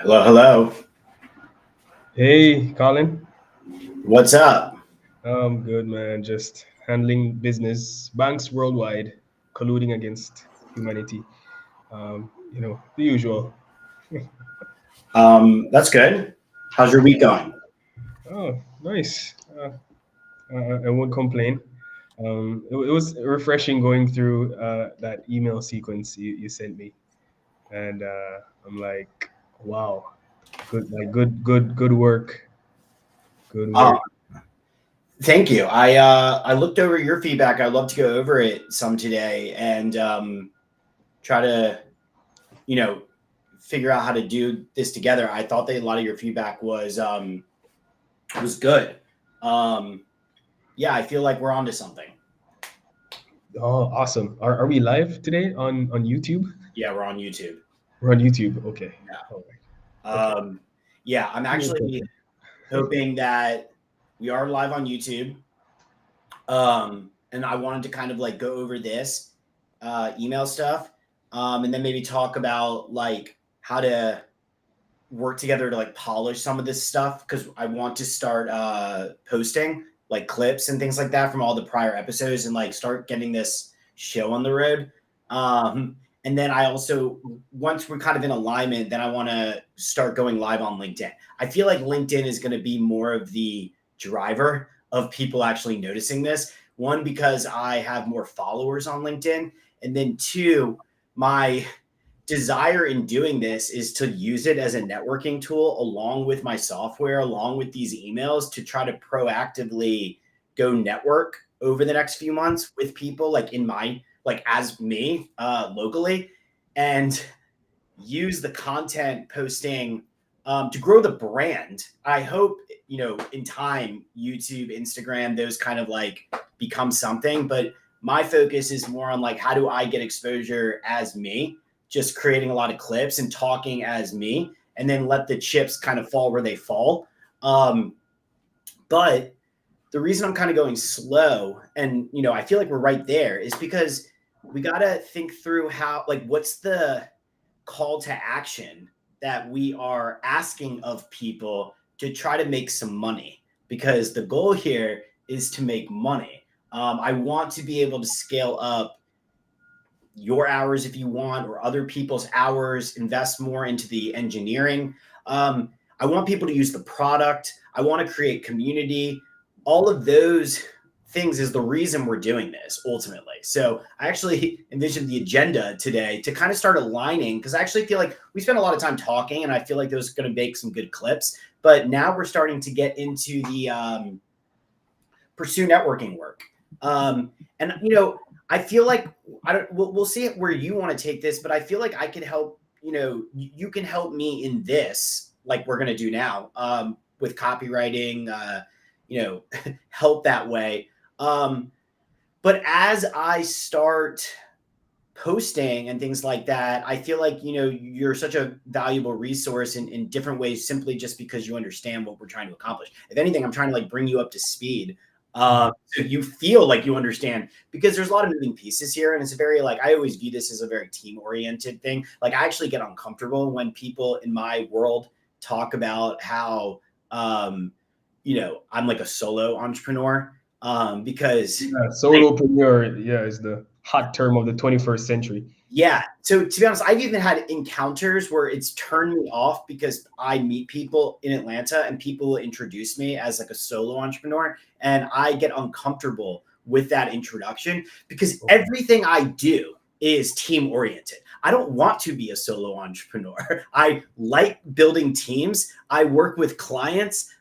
Hello, hello. Hey, Colin. What's up? I'm good, man. Just handling business. Banks worldwide colluding against humanity. The usual. That's good. How's your week going? Oh, nice. I won't complain. It was refreshing going through that email sequence you sent me, and I'm like, wow, good work, good Uh, work. Thank you. I looked over your feedback. I'd love to go over it some today and try to you know figure out how to do this together. I thought that a lot of your feedback was good. Um, yeah, I feel like we're onto something. Oh, awesome. Are we live today on YouTube? Yeah, we're on YouTube. We're on YouTube. Okay. Yeah. All right. Okay. Yeah, I'm No actually problem. hoping that we are live on YouTube. And I wanted to kind of like go over this email stuff, and then maybe talk about like how to work together to like polish some of this stuff because I want to start posting like clips and things like that from all the prior episodes and like start getting this show on the road. And then I also, once we're kind of in alignment, then I want to start going live on LinkedIn. I feel like LinkedIn is going to be more of the driver of people actually noticing this. One, because I have more followers on LinkedIn. And then two, my desire in doing this is to use it as a networking tool along with my software, along with these emails to try to proactively go network over the next few months with people like in my like as me locally and use the content posting to grow the brand. I hope, in time, YouTube, Instagram, those kind of like become something. But my focus is more on like, how do I get exposure as me, just creating a lot of clips and talking as me, and then let the chips kind of fall where they fall. But the reason I'm kind of going slow and, I feel like we're right there is because we got to think through how, like, what's the call to action that we are asking of people to try to make some money because the goal here is to make money. I want to be able to scale up your hours if you want, or other people's hours, invest more into the engineering. I want people to use the product. I want to create community. All of those things is the reason we're doing this ultimately. So I actually envisioned the agenda today to kind of start aligning because I actually feel like we spent a lot of time talking and I feel like those are going to make some good clips. But now we're starting to get into the pursue networking work. And I feel like I don't. We'll see where you want to take this, but I feel like I can help. You can help me in this, like we're gonna do now, with copywriting. Help that way. But as I start posting and things like that, I feel like you're such a valuable resource in different ways simply just because you understand what we're trying to accomplish. If anything, I'm trying to like bring you up to speed, so you feel like you understand, because there's a lot of moving pieces here, and it's a very like I always view this as a very team oriented thing. Like I actually get uncomfortable when people in my world talk about how I'm like a solo entrepreneur, because Yeah, solopreneur, yeah, is the hot term of the 21st century. yeah. So to be honest, I've even had encounters where it's turned me off because I meet people in Atlanta and people introduce me as like a solo entrepreneur, and I get uncomfortable with that introduction because everything I do is team oriented. I don't want to be a solo entrepreneur. I like building teams. I work with clients.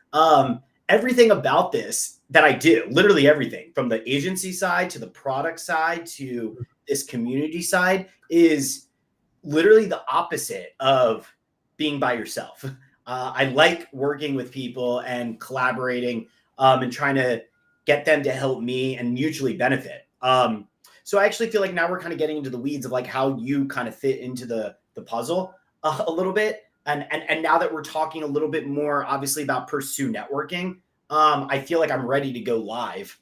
Everything about this that I do, literally everything from the agency side to the product side to this community side, is literally the opposite of being by yourself. I like working with people and collaborating, and trying to get them to help me and mutually benefit. So I actually feel like now we're kind of getting into the weeds of like how you kind of fit into the puzzle a little bit. And now that we're talking a little bit more, obviously, about pursue networking, I feel like I'm ready to go live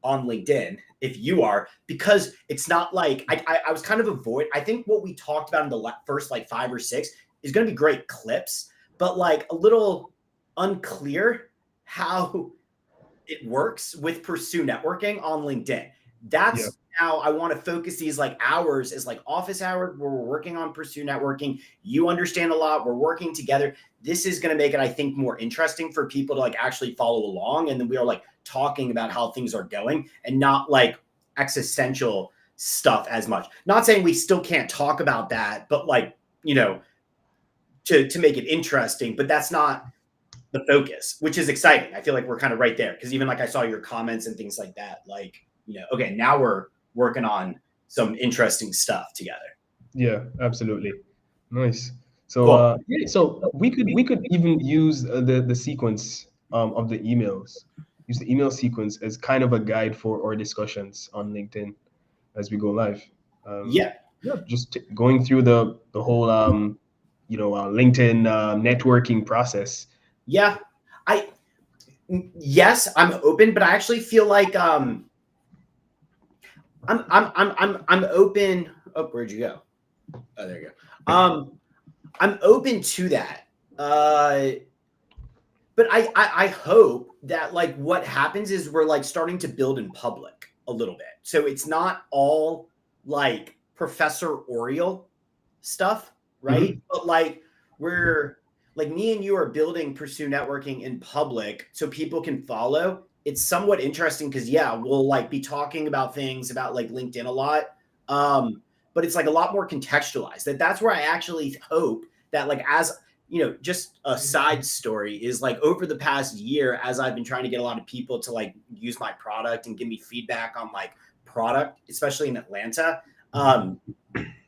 on LinkedIn if you are, because it's not like I was kind of avoid. I think what we talked about in the first like 5 or 6 is going to be great clips, but like a little unclear how it works with Pursue Networking on LinkedIn. Yeah. That's how I want to focus these like hours is like office hours where we're working on Pursue Networking. You understand a lot. We're working together. This is going to make it, I think, more interesting for people to like actually follow along. And then we are like talking about how things are going and not like existential stuff as much. Not saying we still can't talk about that, but like, you know, to make it interesting, but that's not the focus, which is exciting. I feel like we're kind of right there because even like I saw your comments and things like that. Like, you know, okay, now we're working on some interesting stuff together. Yeah, absolutely. Nice. So Cool. yeah, so we could even use the sequence of the emails. Use the email sequence as kind of a guide for our discussions on LinkedIn as we go live. Yeah. Yeah, just going through the whole LinkedIn networking process. Yeah. I yes, I'm open, but I actually feel like I'm open. Oh, where'd you go? Oh, there you go. I'm open to that. But I hope that like what happens is we're like starting to build in public a little bit. So it's not all like Professor Oriole stuff, right? Mhm. But like we're like me and you are building Pursue Networking in public so people can follow. It's somewhat interesting because yeah, we'll like be talking about things about like LinkedIn a lot. But it's like a lot more contextualized. That's where I actually hope that like as you know, just a side story is like over the past year, as I've been trying to get a lot of people to like use my product and give me feedback on like product, especially in Atlanta. A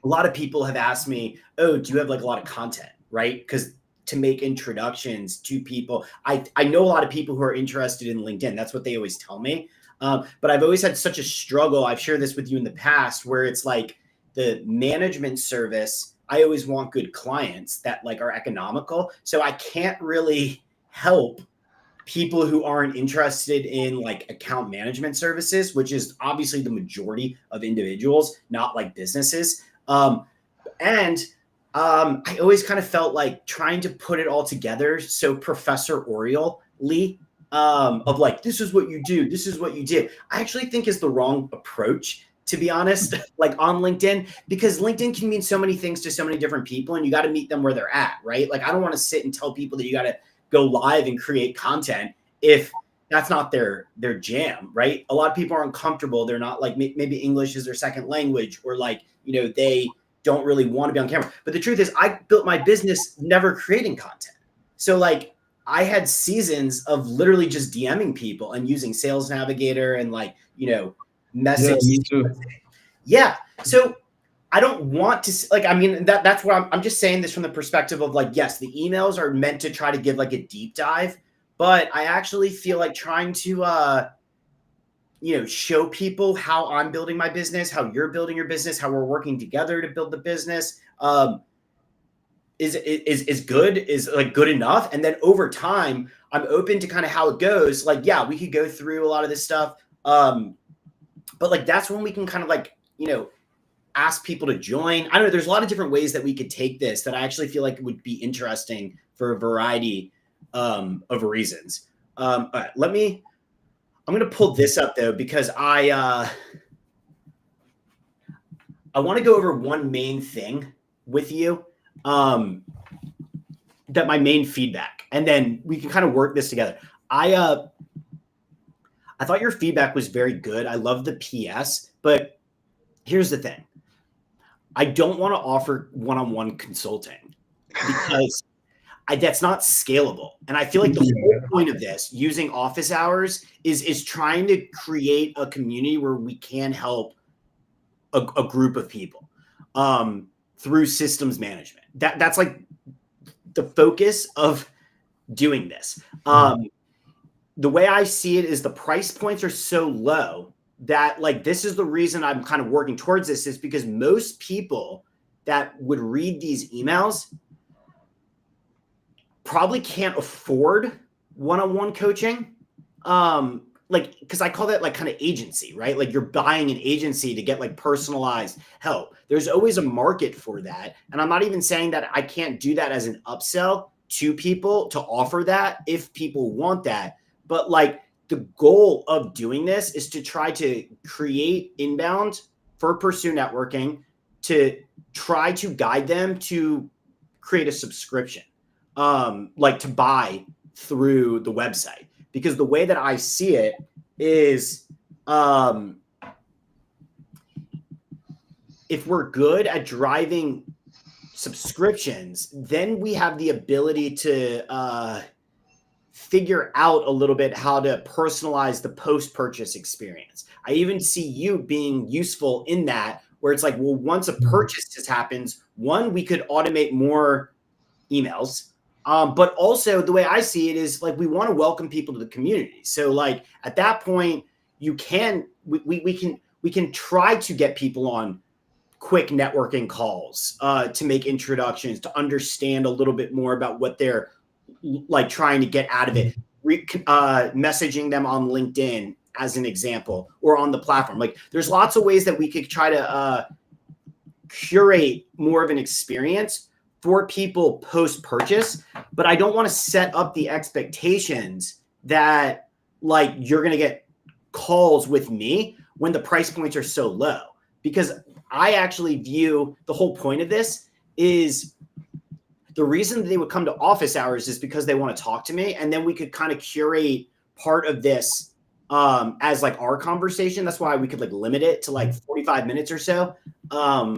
lot of people have asked me, "Oh, do you have like a lot of content?" Right? Because to make introductions to people, I know a lot of people who are interested in LinkedIn. That's what they always tell me. But I've always had such a struggle. I've shared this with you in the past, where it's like the management service. I always want good clients that like are economical. So I can't really help people who aren't interested in like account management services, which is obviously the majority of individuals, not like businesses. And I always kind of felt like trying to put it all together. So Professor Oriole Lee, of like, this is what you do, this is what you do, I actually think is the wrong approach, to be honest, like on LinkedIn, because LinkedIn can mean so many things to so many different people and you got to meet them where they're at, right? Like, I don't want to sit and tell people that you got to go live and create content if that's not their jam, right? A lot of people are uncomfortable. They're not like maybe English is their second language, or like, you know, they don't really want to be on camera. But the truth is, I built my business never creating content. So like I had seasons of literally just DMing people and using Sales Navigator and like, you know, Yeah, message. me too. Yeah. So I don't want to like, I mean, that's where I'm just saying this from the perspective of like, yes, the emails are meant to try to give like a deep dive, but I actually feel like trying to, you know, show people how I'm building my business, how you're building your business, how we're working together to build the business, is good, is like good enough. And then over time, I'm open to kind of how it goes. Like, yeah, we could go through a lot of this stuff. But like that's when we can kind of like, you know, ask people to join. I don't know. There's a lot of different ways that we could take this that I actually feel like would be interesting for a variety of reasons. All right, I'm going to pull this up though, because I want to go over one main thing with you, that my main feedback, and then we can kind of work this together. I thought your feedback was very good. I love the PS, but here's the thing. I don't want to offer one-on-one consulting because that's not scalable. And I feel like the whole point of this, using office hours, is trying to create a community where we can help a group of people through systems management. That's like the focus of doing this. The way I see it is the price points are so low that like this is the reason I'm kind of working towards this, is because most people that would read these emails probably can't afford one-on-one coaching. Like, because I call that like kind of agency, right? Like you're buying an agency to get like personalized help. There's always a market for that. And I'm not even saying that I can't do that as an upsell, to people to offer that if people want that. But like the goal of doing this is to try to create inbound for Pursue Networking, to try to guide them to create a subscription, like to buy through the website. Because the way that I see it is, if we're good at driving subscriptions, then we have the ability to figure out a little bit how to personalize the post-purchase experience. I even see you being useful in that, where it's like, well, once a purchase has happened, one, we could automate more emails. But also the way I see it is like, we want to welcome people to the community. So like at that point, we can try to get people on quick networking calls to make introductions, to understand a little bit more about what they're like trying to get out of it. Messaging them on LinkedIn as an example, or on the platform. Like there's lots of ways that we could try to curate more of an experience for people post-purchase, but I don't want to set up the expectations that like you're going to get calls with me when the price points are so low. Because I actually view the whole point of this is the reason that they would come to office hours is because they want to talk to me. And then we could kind of curate part of this as like our conversation. That's why we could like limit it to like 45 minutes or so, where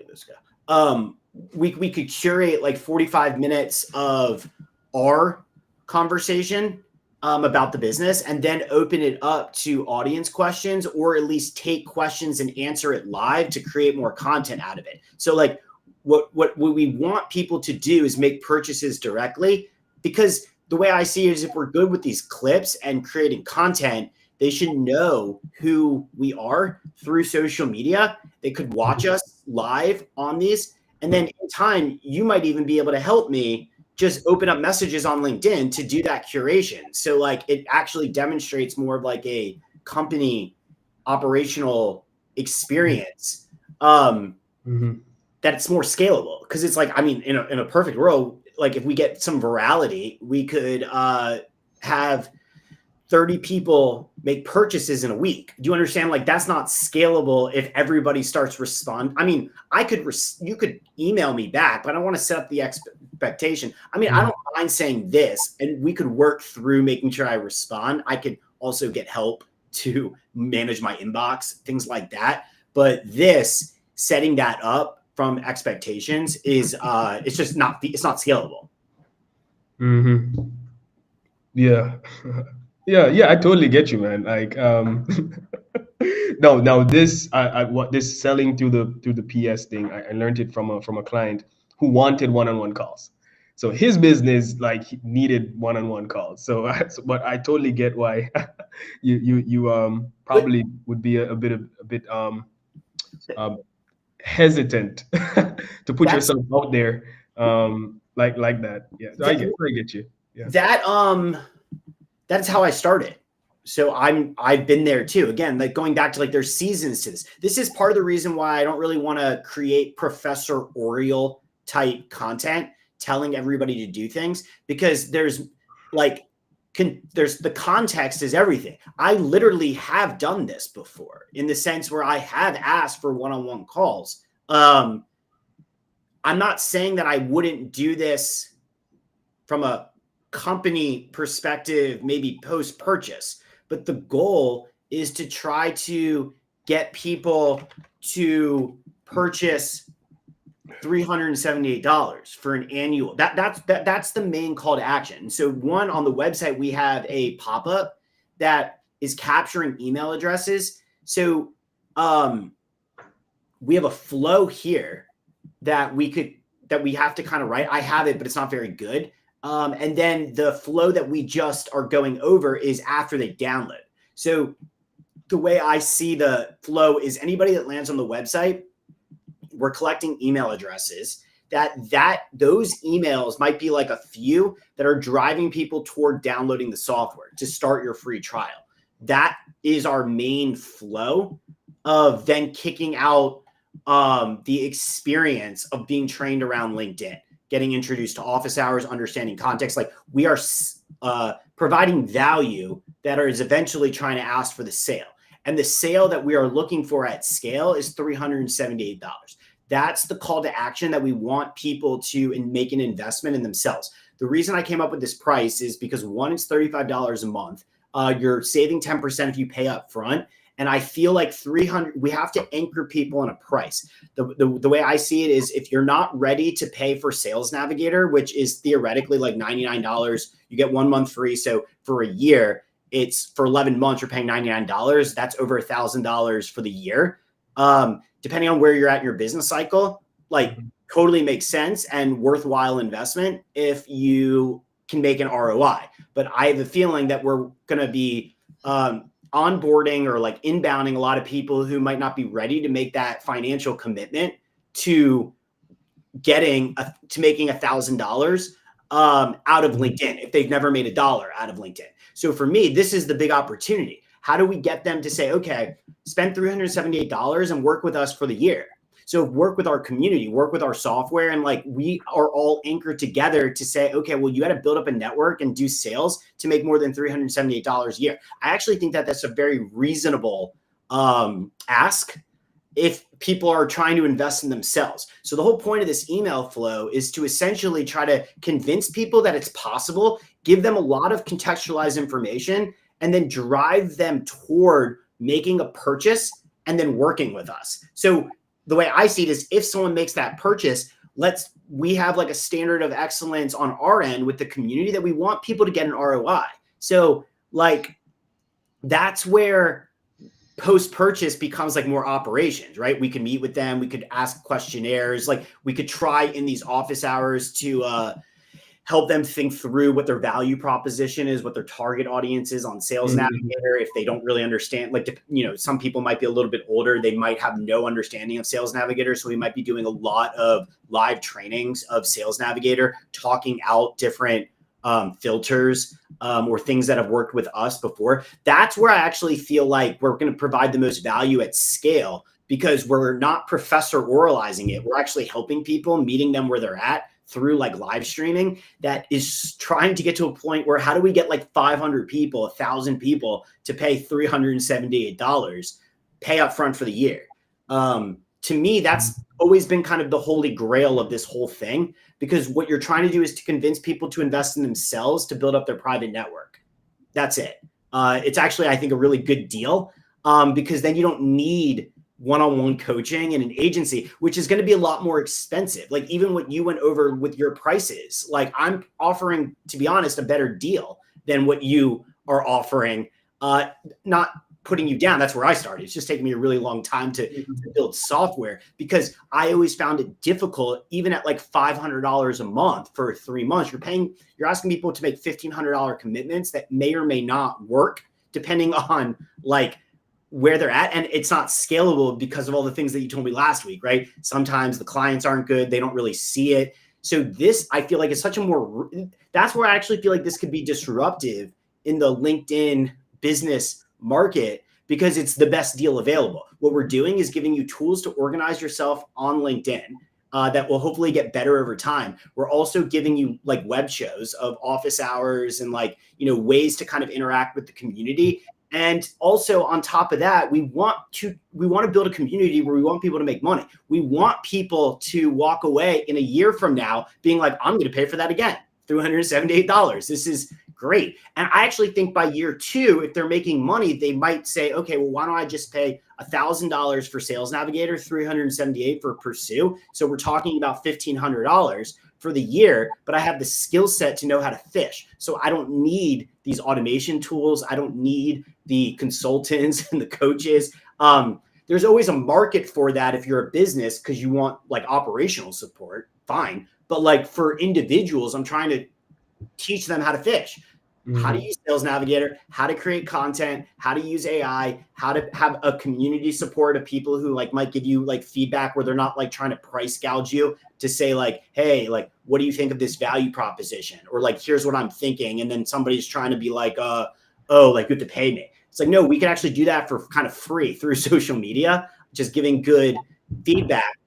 this go? We could curate like 45 minutes of our conversation about the business, and then open it up to audience questions, or at least take questions and answer it live to create more content out of it. So like what we want people to do is make purchases directly, because the way I see it is, if we're good with these clips and creating content, they should know who we are through social media. They could watch us live on these. And then in time, you might even be able to help me just open up messages on LinkedIn to do that curation. So like it actually demonstrates more of like a company operational experience, that it's more scalable. Because it's like, I mean, in a perfect world, like if we get some virality, we could have 30 people make purchases in a week. Do you understand? Like that's not scalable if everybody starts respond. I mean, you could email me back, but I want to set up the expectation. I mean, I don't mind saying this, and we could work through making sure I respond. I could also get help to manage my inbox, things like that. But this, setting that up from expectations is it's just not, it's not scalable. Yeah. Yeah, I totally get you, man. Like, no, this, what this selling through the PS thing, I learned it from a client who wanted one-on-one calls. So his business like he needed one-on-one calls. So, but I totally get why you probably would be a bit hesitant to put yourself out there like that. Yeah, so I get you. Yeah. That's how I started. So I've been there too. Again, like going back to like there's seasons to this. This is part of the reason why I don't really want to create professorial type content telling everybody to do things, because there's like there's the context is everything. I literally have done this before, in the sense where I have asked for one-on-one calls. I'm not saying that I wouldn't do this from a company perspective, maybe post-purchase, but the goal is to try to get people to purchase $378 for an annual. That's the main call to action. So one, on the website, we have a pop-up that is capturing email addresses. So we have a flow here that we have to kind of write. I have it, but it's not very good. And then the flow that we just are going over is after they download. So the way I see the flow is, anybody that lands on the website, we're collecting email addresses. Those emails might be like a few that are driving people toward downloading the software to start your free trial. That is our main flow of then kicking out the experience of being trained around LinkedIn, getting introduced to office hours, understanding context. Like we are providing value that is eventually trying to ask for the sale. And the sale that we are looking for at scale is $378. That's the call to action that we want people to make an investment in themselves. The reason I came up with this price is because one, it's $35 a month. You're saving 10% if you pay up front. And I feel like 300, we have to anchor people on a price. The way I see it is if you're not ready to pay for Sales Navigator, which is theoretically like $99, you get 1 month free. So for a year, it's for 11 months, you're paying $99. That's over $1,000 for the year. Depending on where you're at in your business cycle, like totally makes sense and worthwhile investment if you can make an ROI. But I have a feeling that we're going to be onboarding or like inbounding a lot of people who might not be ready to make that financial commitment to making $1,000 out of LinkedIn if they've never made $1 out of LinkedIn. So for me, this is the big opportunity. How do we get them to say, okay, spend $378 and work with us for the year? So work with our community, work with our software. And like, we are all anchored together to say, okay, well, you got to build up a network and do sales to make more than $378 a year. I actually think that that's a very reasonable ask if people are trying to invest in themselves. So the whole point of this email flow is to essentially try to convince people that it's possible, give them a lot of contextualized information, and then drive them toward making a purchase and then working with us. So the way I see it is if someone makes that purchase, we have like a standard of excellence on our end with the community that we want people to get an ROI. So like, that's where post-purchase becomes like more operations, right? We can meet with them. We could ask questionnaires. Like we could try in these office hours to help them think through what their value proposition is, what their target audience is on Sales Navigator. If they don't really understand, like, some people might be a little bit older. They might have no understanding of Sales Navigator. So we might be doing a lot of live trainings of Sales Navigator, talking out different filters or things that have worked with us before. That's where I actually feel like we're going to provide the most value at scale, because we're not professor oralizing it. We're actually helping people, meeting them where they're at through like live streaming that is trying to get to a point where how do we get like 500 people, 1,000 people to pay $378, pay up front for the year. To me, that's always been kind of the holy grail of this whole thing, because what you're trying to do is to convince people to invest in themselves to build up their private network. That's it. It's actually, I think, a really good deal because then you don't need one-on-one coaching in an agency, which is going to be a lot more expensive. Like even what you went over with your prices, like I'm offering, to be honest, a better deal than what you are offering. Not putting you down. That's where I started. It's just taking me a really long time to build software, because I always found it difficult, even at like $500 a month for 3 months. You're asking people to make $1,500 commitments that may or may not work depending on like where they're at. And it's not scalable because of all the things that you told me last week, right? Sometimes the clients aren't good. They don't really see it. So this, I feel like it's that's where I actually feel like this could be disruptive in the LinkedIn business market, because it's the best deal available. What we're doing is giving you tools to organize yourself on LinkedIn that will hopefully get better over time. We're also giving you like web shows of office hours and like, ways to kind of interact with the community. And also on top of that, we want to build a community where we want people to make money. We want people to walk away in a year from now being like, I'm going to pay for that again, $378. This is great. And I actually think by year 2, if they're making money, they might say, okay, well, why don't I just pay $1,000 for Sales Navigator, $378 for Pursue? So we're talking about $1,500 for the year, but I have the skill set to know how to fish. So I don't need these automation tools. I don't need the consultants and the coaches. There's always a market for that if you're a business, because you want like operational support, fine. But like for individuals, I'm trying to teach them how to fish, how to use Sales Navigator, how to create content, how to use AI, how to have a community support of people who like might give you like feedback where they're not like trying to price gouge you, to say like, hey, like, what do you think of this value proposition? Or like, here's what I'm thinking. And then somebody's trying to be like, oh, like you have to pay me. It's like, no, we can actually do that for kind of free through social media, just giving good feedback.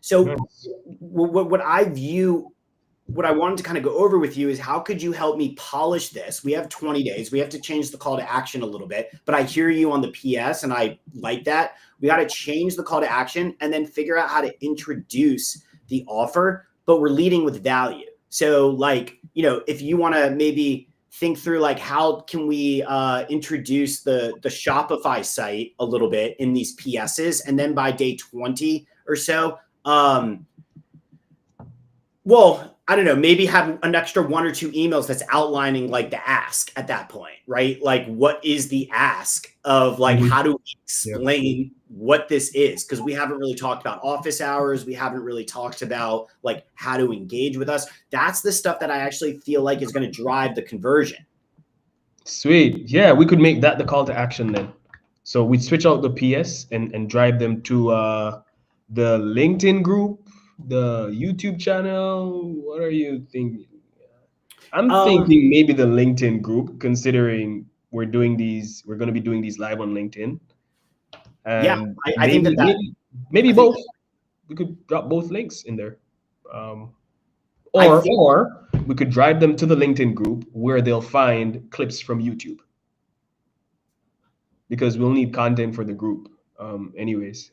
So Nice. what I view, what I wanted to kind of go over with you is how could you help me polish this? We have 20 days. We have to change the call to action a little bit, but I hear you on the PS and I like that. We got to change the call to action and then figure out how to introduce the offer, but we're leading with value. So like, you know, if you want to maybe think through like how can we introduce the Shopify site a little bit in these PSs, and then by day 20 or so, well, I don't know, maybe have an extra 1 or 2 emails that's outlining like the ask at that point, right? Like what is the ask of like, how do we explain what this is? Because we haven't really talked about office hours. We haven't really talked about like how to engage with us. That's the stuff that I actually feel like is going to drive the conversion. Sweet. Yeah, we could make that the call to action then. So we'd switch out the PS and drive them to the LinkedIn group, the YouTube channel. What are you thinking? I'm thinking maybe the LinkedIn group, considering we're going to be doing these live on LinkedIn. And I think maybe both. We could drop both links in there. Or we could drive them to the LinkedIn group where they'll find clips from YouTube. Because we'll need content for the group anyways.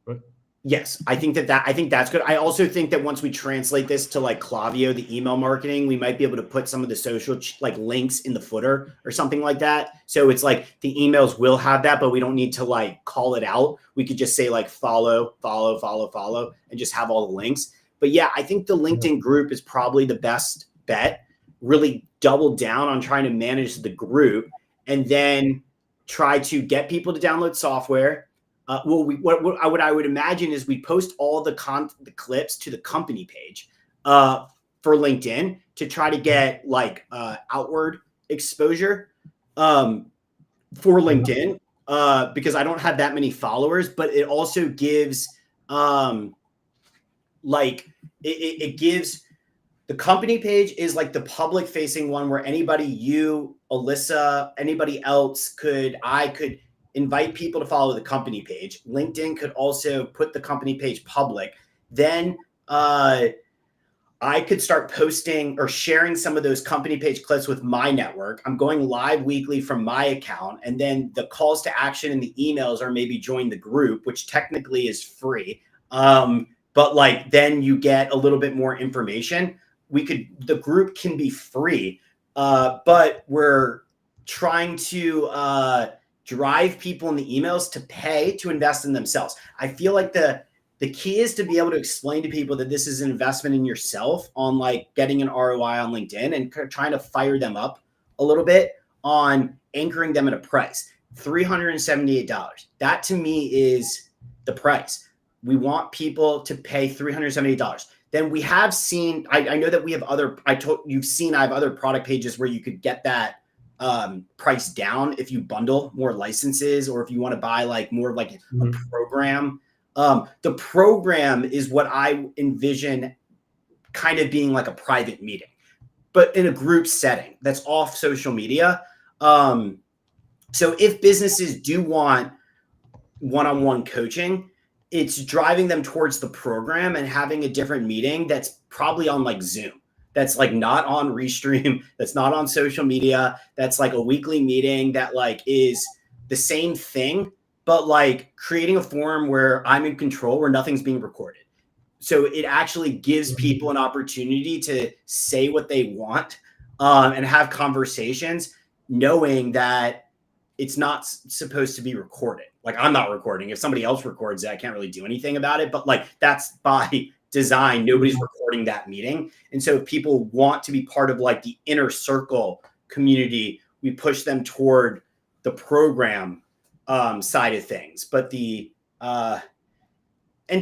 Right? Yes, I think that's good. I also think that once we translate this to like Klaviyo, the email marketing, we might be able to put some of the social like links in the footer or something like that. So it's like the emails will have that, but we don't need to like call it out. We could just say like follow, and just have all the links. But yeah, I think the LinkedIn group is probably the best bet. Really double down on trying to manage the group and then try to get people to download software. What I would imagine is we post all the clips to the company page for LinkedIn to try to get like outward exposure for LinkedIn because I don't have that many followers, but it also gives like it gives the company page is like the public facing one where anybody, you, Alyssa, anybody else I could invite people to follow the company page. LinkedIn could also put the company page public. Then I could start posting or sharing some of those company page clips with my network. I'm going live weekly from my account. And then the calls to action and the emails are maybe join the group, which technically is free. But like, then you get a little bit more information. The group can be free, but we're trying to drive people in the emails to pay to invest in themselves. I feel like the key is to be able to explain to people that this is an investment in yourself on like getting an ROI on LinkedIn and trying to fire them up a little bit on anchoring them at a price. $378. That to me is the price. We want people to pay $378. Then we have seen, I know that we have I have other product pages where you could get that price down if you bundle more licenses or if you want to buy like more like a program. The program is what I envision kind of being like a private meeting, but in a group setting that's off social media. So if businesses do want one-on-one coaching, it's driving them towards the program and having a different meeting that's probably on like Zoom. That's like not on Restream. That's not on social media. That's like a weekly meeting that like is the same thing, but like creating a forum where I'm in control, where nothing's being recorded. So it actually gives people an opportunity to say what they want and have conversations, knowing that it's not supposed to be recorded. Like I'm not recording. If somebody else records it, I can't really do anything about it. But like that's by design. Nobody's recording that meeting. And so if people want to be part of like the inner circle community, we push them toward the program side of things. But and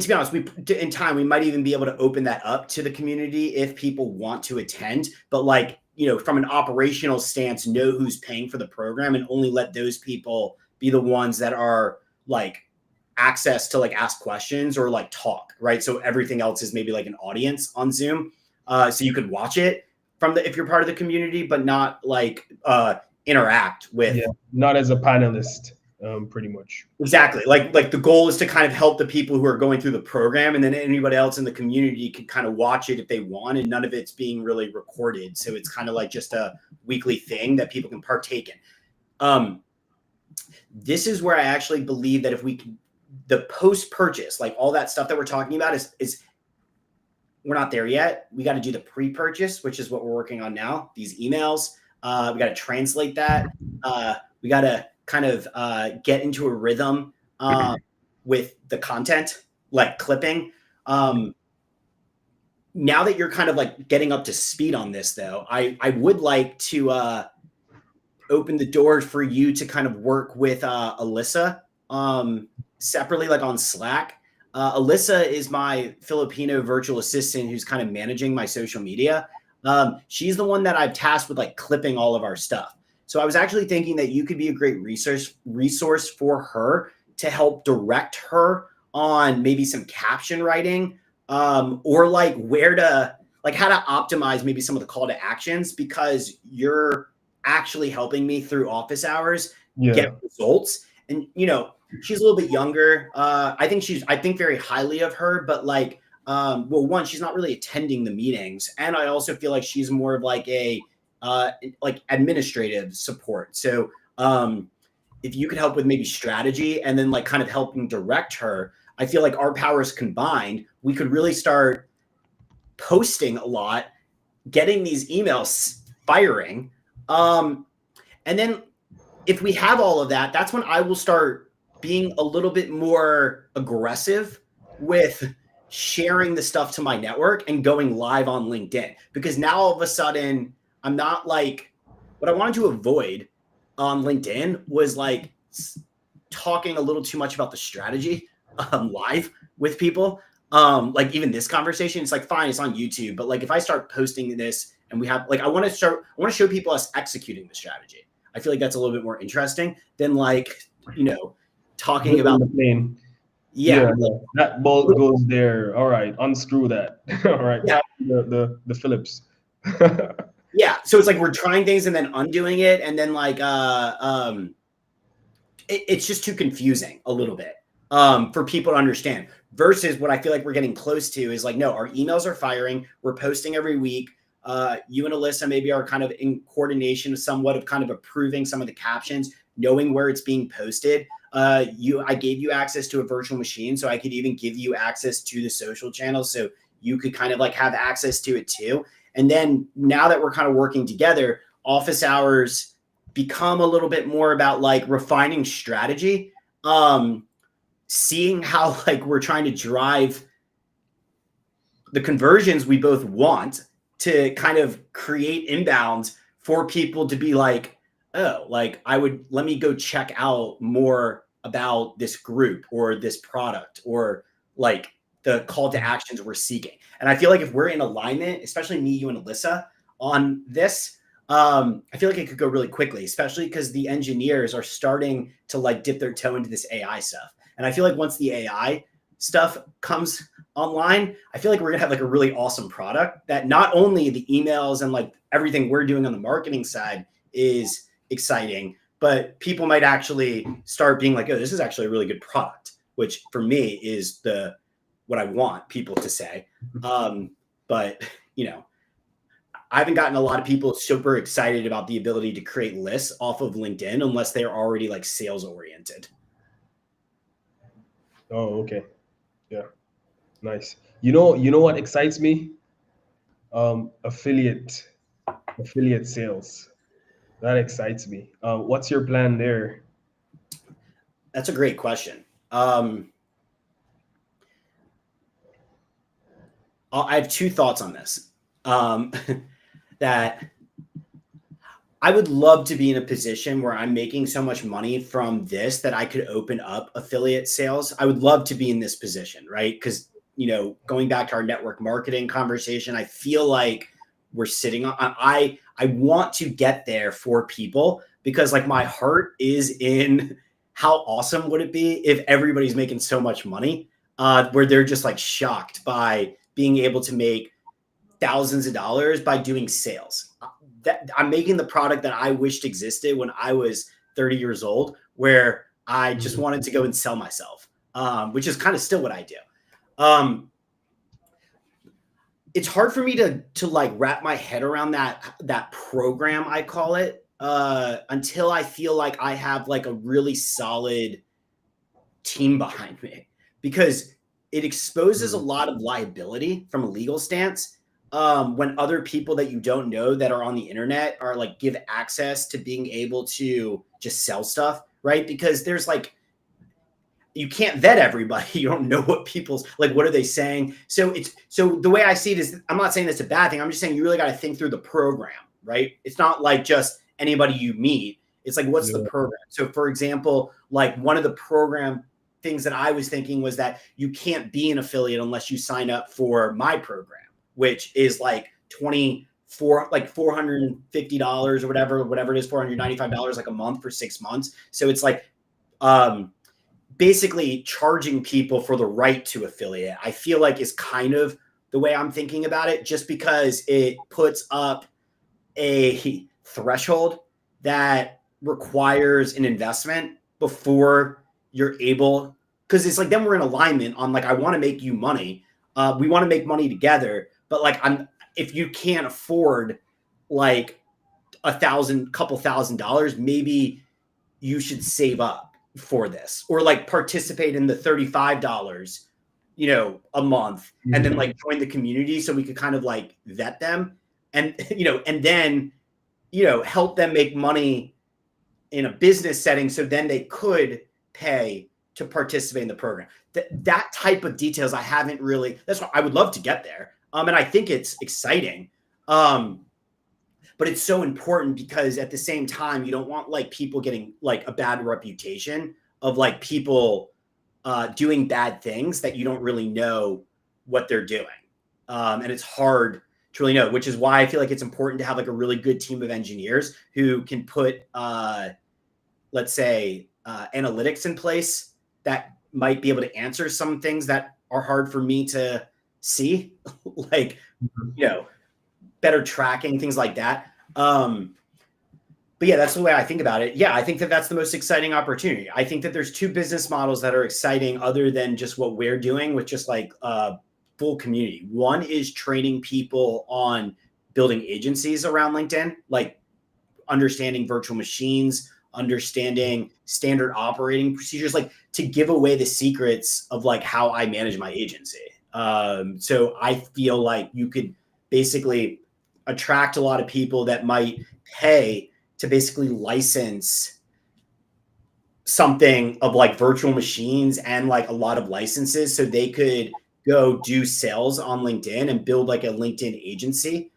to be honest, in time, we might even be able to open that up to the community if people want to attend. But like, you know, from an operational stance, know who's paying for the program and only let those people be the ones that are like access to like ask questions or like talk, right? So everything else is maybe like an audience on Zoom. So you could watch it if you're part of the community, but not like interact with. Yeah, not as a panelist. pretty much. Exactly. Like the goal is to kind of help the people who are going through the program, and then anybody else in the community can kind of watch it if they want, and none of it's being really recorded. So it's kind of like just a weekly thing that people can partake in. This is where I actually believe that if we can, the post-purchase, like all that stuff that we're talking about is we're not there yet. We got to do the pre-purchase, which is what we're working on now. These emails, we got to translate that. We got to kind of get into a rhythm with the content, like clipping. Now that you're kind of like getting up to speed on this, though, I would like to open the door for you to kind of work with Alyssa separately, like on Slack. Alyssa is my Filipino virtual assistant who's kind of managing my social media. She's the one that I've tasked with like clipping all of our stuff. So I was actually thinking that you could be a great resource for her to help direct her on maybe some caption writing, or like where to, like how to optimize maybe some of the call to actions, because you're actually helping me through office hours get results. And you know, she's a little bit younger. I think very highly of her, but like, well, one, she's not really attending the meetings, and I also feel like she's more of like a like administrative support. So if you could help with maybe strategy and then like kind of helping direct her, I feel like our powers combined, we could really start posting a lot, getting these emails firing. And then if we have all of that, that's when I will start being a little bit more aggressive with sharing the stuff to my network and going live on LinkedIn. Because now all of a sudden, I'm not like, what I wanted to avoid on LinkedIn was like talking a little too much about the strategy live with people. Like even this conversation, it's like, fine, it's on YouTube. But like, if I start posting this and we have like, I want to show people us executing the strategy. I feel like that's a little bit more interesting than like, you know, talking about the plane. Yeah. That bolt goes there. All right, unscrew that. All right, Yeah. The Phillips. Yeah, so it's like we're trying things and then undoing it, and then like it's just too confusing a little bit for people to understand. Versus what I feel like we're getting close to is like, no, our emails are firing. We're posting every week. You and Alyssa maybe are kind of in coordination, somewhat of kind of approving some of the captions, knowing where it's being posted. I gave you access to a virtual machine, so I could even give you access to the social channels, so you could kind of like have access to it too. And then now that we're kind of working together, office hours become a little bit more about like refining strategy, seeing how like we're trying to drive the conversions we both want to kind of create inbounds for people to be like, oh, like let me go check out more about this group or this product or like the call to actions we're seeking. And I feel like if we're in alignment, especially me, you, and Alyssa on this, I feel like it could go really quickly, especially because the engineers are starting to like dip their toe into this AI stuff. And I feel like once the AI stuff comes online, I feel like we're gonna have like a really awesome product that not only the emails and like everything we're doing on the marketing side is exciting, but people might actually start being like, oh, this is actually a really good product, which for me is what I want people to say. But you know, I haven't gotten a lot of people super excited about the ability to create lists off of LinkedIn unless they're already like sales oriented. Oh, okay. Yeah. Nice. You know what excites me? Affiliate sales. That excites me. What's your plan there? That's a great question. I have two thoughts on this. That I would love to be in a position where I'm making so much money from this that I could open up affiliate sales. I would love to be in this position, right? Because, you know, going back to our network marketing conversation, I feel like we're sitting on, I want to get there for people because like my heart is in how awesome would it be if everybody's making so much money where they're just like shocked by being able to make thousands of dollars by doing sales. That I'm making the product that I wished existed when I was 30 years old, where I just wanted to go and sell myself, which is kind of still what I do. It's hard for me to like wrap my head around that program, I call it, until I feel like I have like a really solid team behind me, because it exposes a lot of liability from a legal stance. When other people that you don't know that are on the internet are like give access to being able to just sell stuff, right? Because there's like, you can't vet everybody. You don't know what people's like, what are they saying? So the way I see it is, I'm not saying that's a bad thing. I'm just saying you really got to think through the program, right? It's not like just anybody you meet. It's like, what's the program? So for example, like one of the program things that I was thinking was that you can't be an affiliate unless you sign up for my program, which is like $450 or whatever it is, $495 like a month for 6 months. So it's like, basically charging people for the right to affiliate, I feel like is kind of the way I'm thinking about it, just because it puts up a threshold that requires an investment before you're able, because it's like, then we're in alignment on like, I want to make you money. We want to make money together, but like, if you can't afford like couple $1,000, maybe you should save up for this, or like participate in the $35, a month, and then like join the community so we could kind of like vet them and, and then, help them make money in a business setting. So then they could pay to participate in the program. That type of details I haven't really, that's why I would love to get there. And I think it's exciting. But it's so important because at the same time, you don't want like people getting like a bad reputation of like people doing bad things that you don't really know what they're doing. And it's hard to really know, which is why I feel like it's important to have like a really good team of engineers who can put, let's say, analytics in place that might be able to answer some things that are hard for me to see, like, better tracking, things like that. But yeah, that's the way I think about it. Yeah, I think that that's the most exciting opportunity. I think that there's two business models that are exciting other than just what we're doing with just like full community. One is training people on building agencies around LinkedIn, like understanding virtual machines, understanding standard operating procedures, like to give away the secrets of like how I manage my agency. So I feel like you could basically attract a lot of people that might pay to basically license something of like virtual machines and like a lot of licenses so they could go do sales on LinkedIn and build like a LinkedIn agency.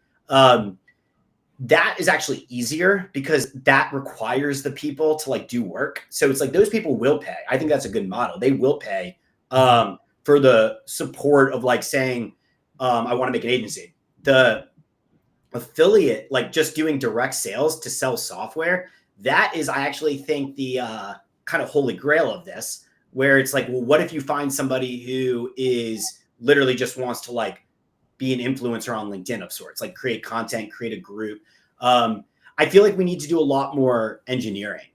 That is actually easier because that requires the people to like do work. So it's like those people will pay. I think that's a good model. They will pay for the support of like saying, I want to make an agency. The affiliate, like just doing direct sales to sell software, that is, I actually think, the kind of holy grail of this, where it's like, well, what if you find somebody who is literally just wants to like be an influencer on LinkedIn of sorts, like create content, create a group. I feel like we need to do a lot more engineering,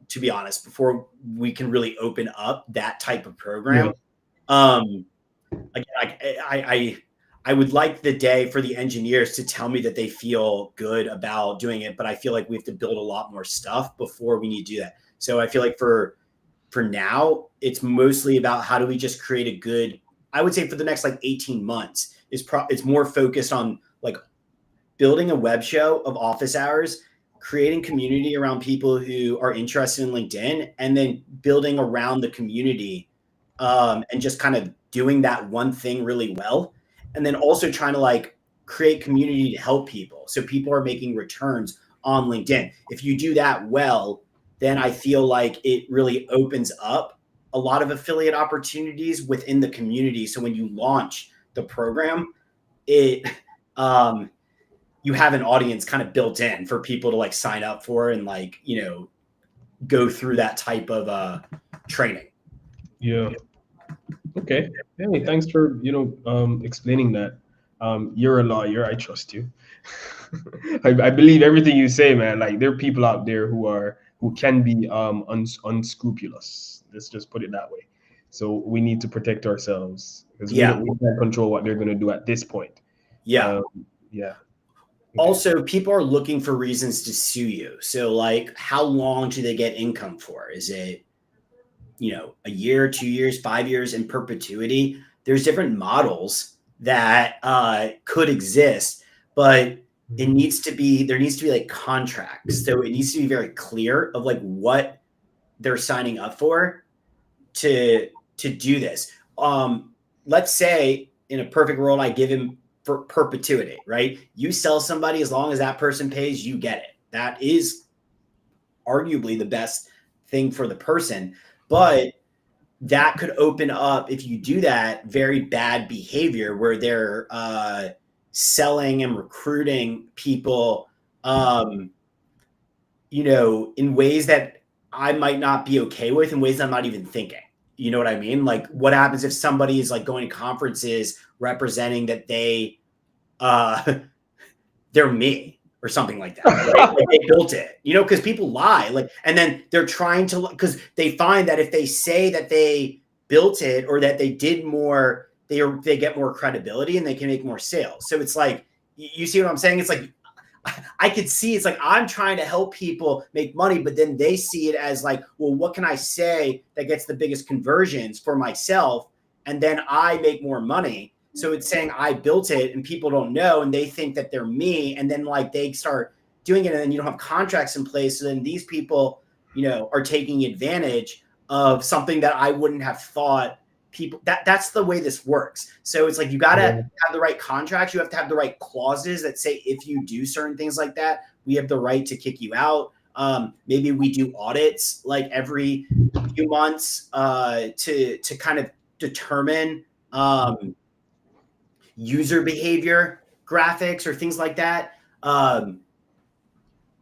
to be honest, before we can really open up that type of program. Again, I would like the day for the engineers to tell me that they feel good about doing it, but I feel like we have to build a lot more stuff before we need to do that. So I feel like for now, it's mostly about how do we just create a good, I would say for the next like 18 months, it's more focused on like building a web show of office hours, creating community around people who are interested in LinkedIn, and then building around the community and just kind of doing that one thing really well. And then also trying to like create community to help people. So people are making returns on LinkedIn. If you do that well, then I feel like it really opens up a lot of affiliate opportunities within the community. So when you launch the program, it you have an audience kind of built in for people to like sign up for and like, go through that type of training. Yeah. Okay. Hey, thanks for explaining that. You're a lawyer. I trust you. I believe everything you say, man. Like there are people out there who are who can be unscrupulous. Let's just put it that way. So we need to protect ourselves because Yeah. we can't control what they're going to do at this point. Yeah. Um, yeah. Okay. Also, people are looking for reasons to sue you. So, like, how long do they get income for? Is it, a year, 2 years, 5 years in perpetuity? There's different models that could exist, but there needs to be like contracts. So it needs to be very clear of like what they're signing up for to do this. Let's say in a perfect world, I give him for perpetuity, right? You sell somebody, as long as that person pays, you get it. That is arguably the best thing for the person, but that could open up, if you do that, very bad behavior where they're selling and recruiting people in ways that I might not be okay with, in ways I'm not even thinking. You know what I mean? Like, what happens if somebody is like going to conferences representing that they're me or something like that, right? Like they built it, because people lie, like, and then they're trying to, because they find that if they say that they built it or that they did more, they get more credibility and they can make more sales. So it's like, you see what I'm saying? It's like, I could see it's like I'm trying to help people make money, but then they see it as like, well, what can I say that gets the biggest conversions for myself? And then I make more money. So it's saying I built it and people don't know and they think that they're me. And then like they start doing it and then you don't have contracts in place. So then these people, are taking advantage of something that I wouldn't have thought people that's the way this works. So it's like you got to have the right contracts. You have to have the right clauses that say if you do certain things like that, we have the right to kick you out. Maybe we do audits like every few months to kind of determine user behavior graphics or things like that.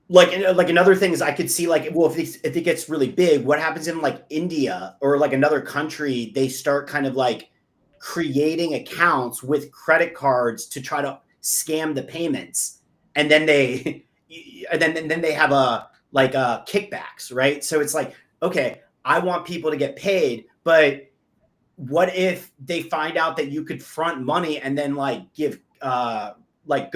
Like another thing is I could see like, well, if it gets really big, what happens in like India or like another country, they start kind of like creating accounts with credit cards to try to scam the payments. And then they have kickbacks, right? So it's like, okay, I want people to get paid, but what if they find out that you could front money and then like give go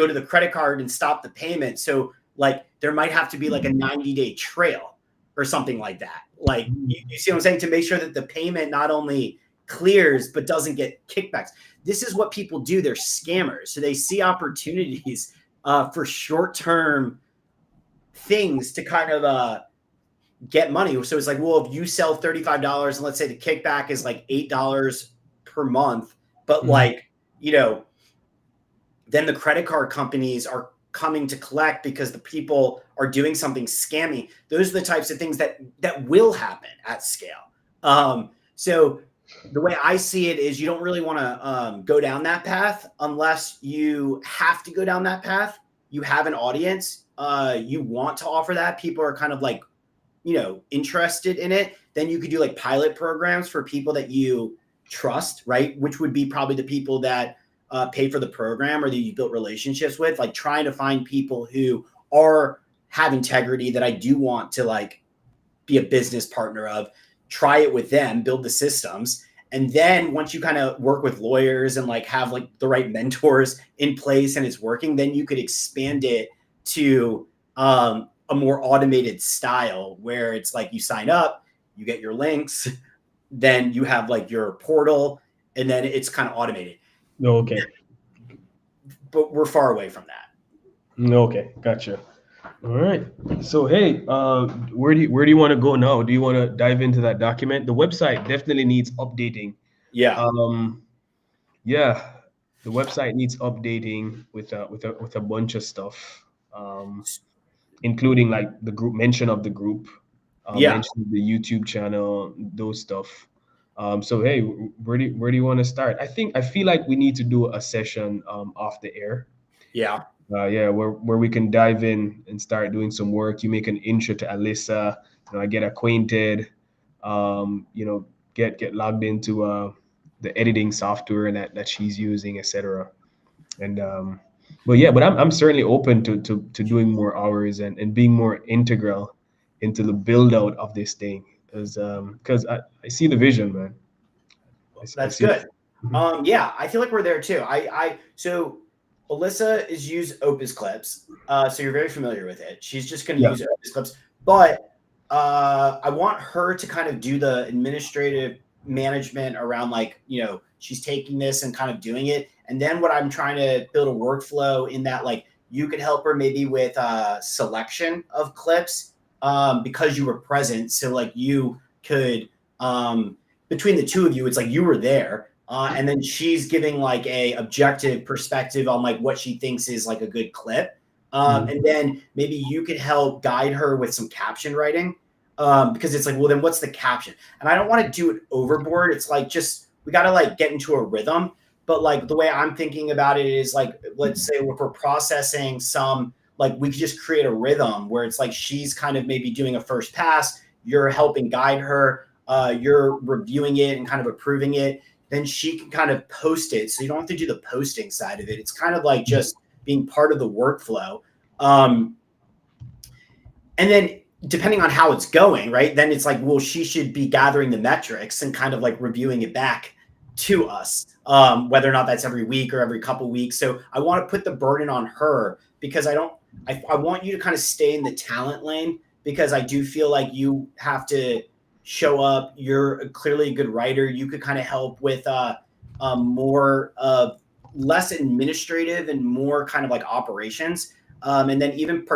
to the credit card and stop the payment? So like there might have to be like a 90-day trail or something like that. Like you see what I'm saying? To make sure that the payment not only clears but doesn't get kickbacks. This is what people do. They're scammers. So they see opportunities for short-term things to kind of get money. So it's like, well, if you sell $35 and let's say the kickback is like $8 per month, but then the credit card companies are coming to collect because the people are doing something scammy. Those are the types of things that will happen at scale. So the way I see it is you don't really want to go down that path unless you have to go down that path. You have an audience. You want to offer that. People are kind of like, interested in it. Then you could do like pilot programs for people that you trust, right? Which would be probably the people that pay for the program or that you built relationships with, like trying to find people who have integrity that I do want to like be a business partner of, try it with them, build the systems. And then once you kind of work with lawyers and like have like the right mentors in place and it's working, then you could expand it to a more automated style where it's like you sign up, you get your links, then you have like your portal, and then it's kind of automated. Okay. But we're far away from that. Okay, gotcha. All right. So hey, where do you want to go now? Do you want to dive into that document? The website definitely needs updating. Yeah. Yeah, the website needs updating with a bunch of stuff. Including like the group mention of the group, mention of the YouTube channel, those stuff. So hey, where do you want to start? I feel like we need to do a session off the air. Yeah. Where we can dive in and start doing some work. You make an intro to Alyssa, I get acquainted, get logged into the editing software that she's using, etc. And but I'm certainly open to doing more hours and being more integral into the build out of this thing, because I see the vision, man. I That's see. good. Mhm. Yeah, I feel like we're there too. So Alyssa is use Opus Clips. So you're very familiar with it. She's just going to Yeah. use Opus Clips, but I want her to kind of do the administrative management around, like, she's taking this and kind of doing it. And then what I'm trying to build a workflow in that, like, you could help her maybe with selection of clips, because you were present. So like you could, between the two of you, it's like you were there. And then she's giving like a objective perspective on like what she thinks is like a good clip. And then maybe you could help guide her with some caption writing, because it's like, well, then what's the caption? And I don't want to do it overboard. It's like, just, we got to like get into a rhythm. But like the way I'm thinking about it is like, let's say if we're processing some, like we could just create a rhythm where it's like she's kind of maybe doing a first pass, you're helping guide her, you're reviewing it and kind of approving it. Then she can kind of post it. So you don't have to do the posting side of it. It's kind of like just being part of the workflow. And then depending on how it's going, right, then it's like, well, she should be gathering the metrics and kind of like reviewing it back to us, whether or not that's every week or every couple weeks. So I want to put the burden on her, because I want you to kind of stay in the talent lane, because I do feel like you have to show up. You're clearly a good writer. You could kind of help with more less administrative and more kind of like operations, and then even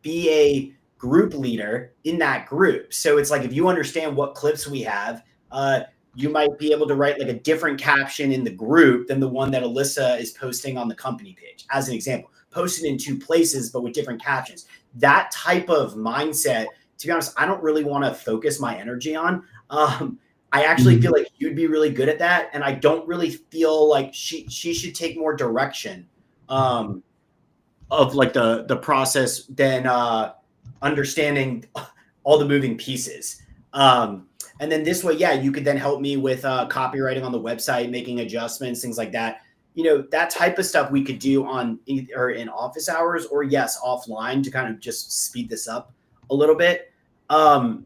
be a group leader in that group. So it's like, if you understand what clips we have, you might be able to write like a different caption in the group than the one that Alyssa is posting on the company page, as an example. Posted in two places, but with different captions. That type of mindset, to be honest, I don't really want to focus my energy on. I actually feel like you'd be really good at that. And I don't really feel like she should take more direction of like the process than understanding all the moving pieces. And then this way, yeah, you could then help me with copywriting on the website, making adjustments, things like that. That type of stuff we could do on either in office hours, or yes, offline, to kind of just speed this up a little bit. And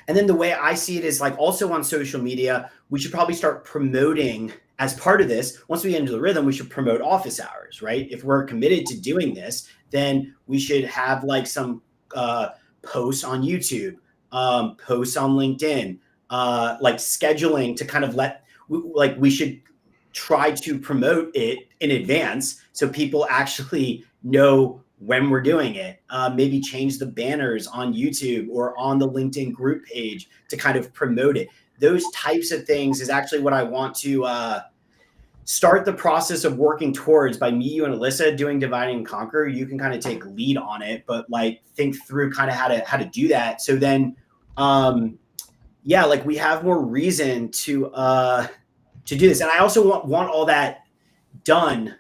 then the way I see it is like, also on social media, we should probably start promoting, as part of this. Once we get into the rhythm, we should promote office hours, right? If we're committed to doing this, then we should have like some posts on YouTube, posts on LinkedIn, like scheduling to kind of we should try to promote it in advance so people actually know when we're doing it. Maybe change the banners on YouTube or on the LinkedIn group page to kind of promote it. Those types of things is actually what I want to start the process of working towards, by me, you, and Alyssa doing Divide and Conquer. You can kind of take lead on it, but like think through kind of how to do that. So then, yeah, like we have more reason to do this. And I also want all that done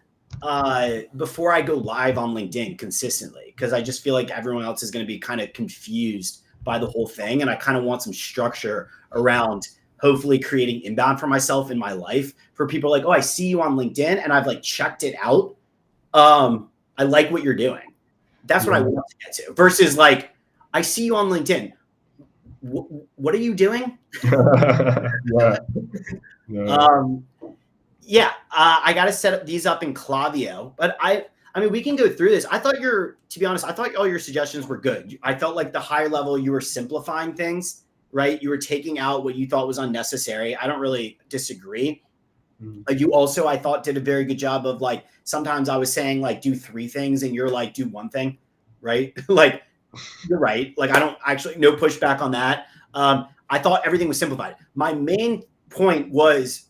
before I go live on LinkedIn consistently, because I just feel like everyone else is going to be kind of confused by the whole thing. And I kind of want some structure around hopefully creating inbound for myself in my life, for people like, oh, I see you on LinkedIn and I've like checked it out. I like what you're doing. That's what I want to get to, versus like, I see you on LinkedIn. What are you doing? Yeah. Yeah, I got to set up these up in Klaviyo, but I mean, we can go through this. To be honest, I thought all your suggestions were good. I felt like the higher level, you were simplifying things, right? You were taking out what you thought was unnecessary. I don't really disagree. You also, I thought, did a very good job of like, sometimes I was saying like, do 3 things and you're like, do 1 thing, right? Like, you're right. Like, I don't actually, no pushback on that. I thought everything was simplified. My main point was,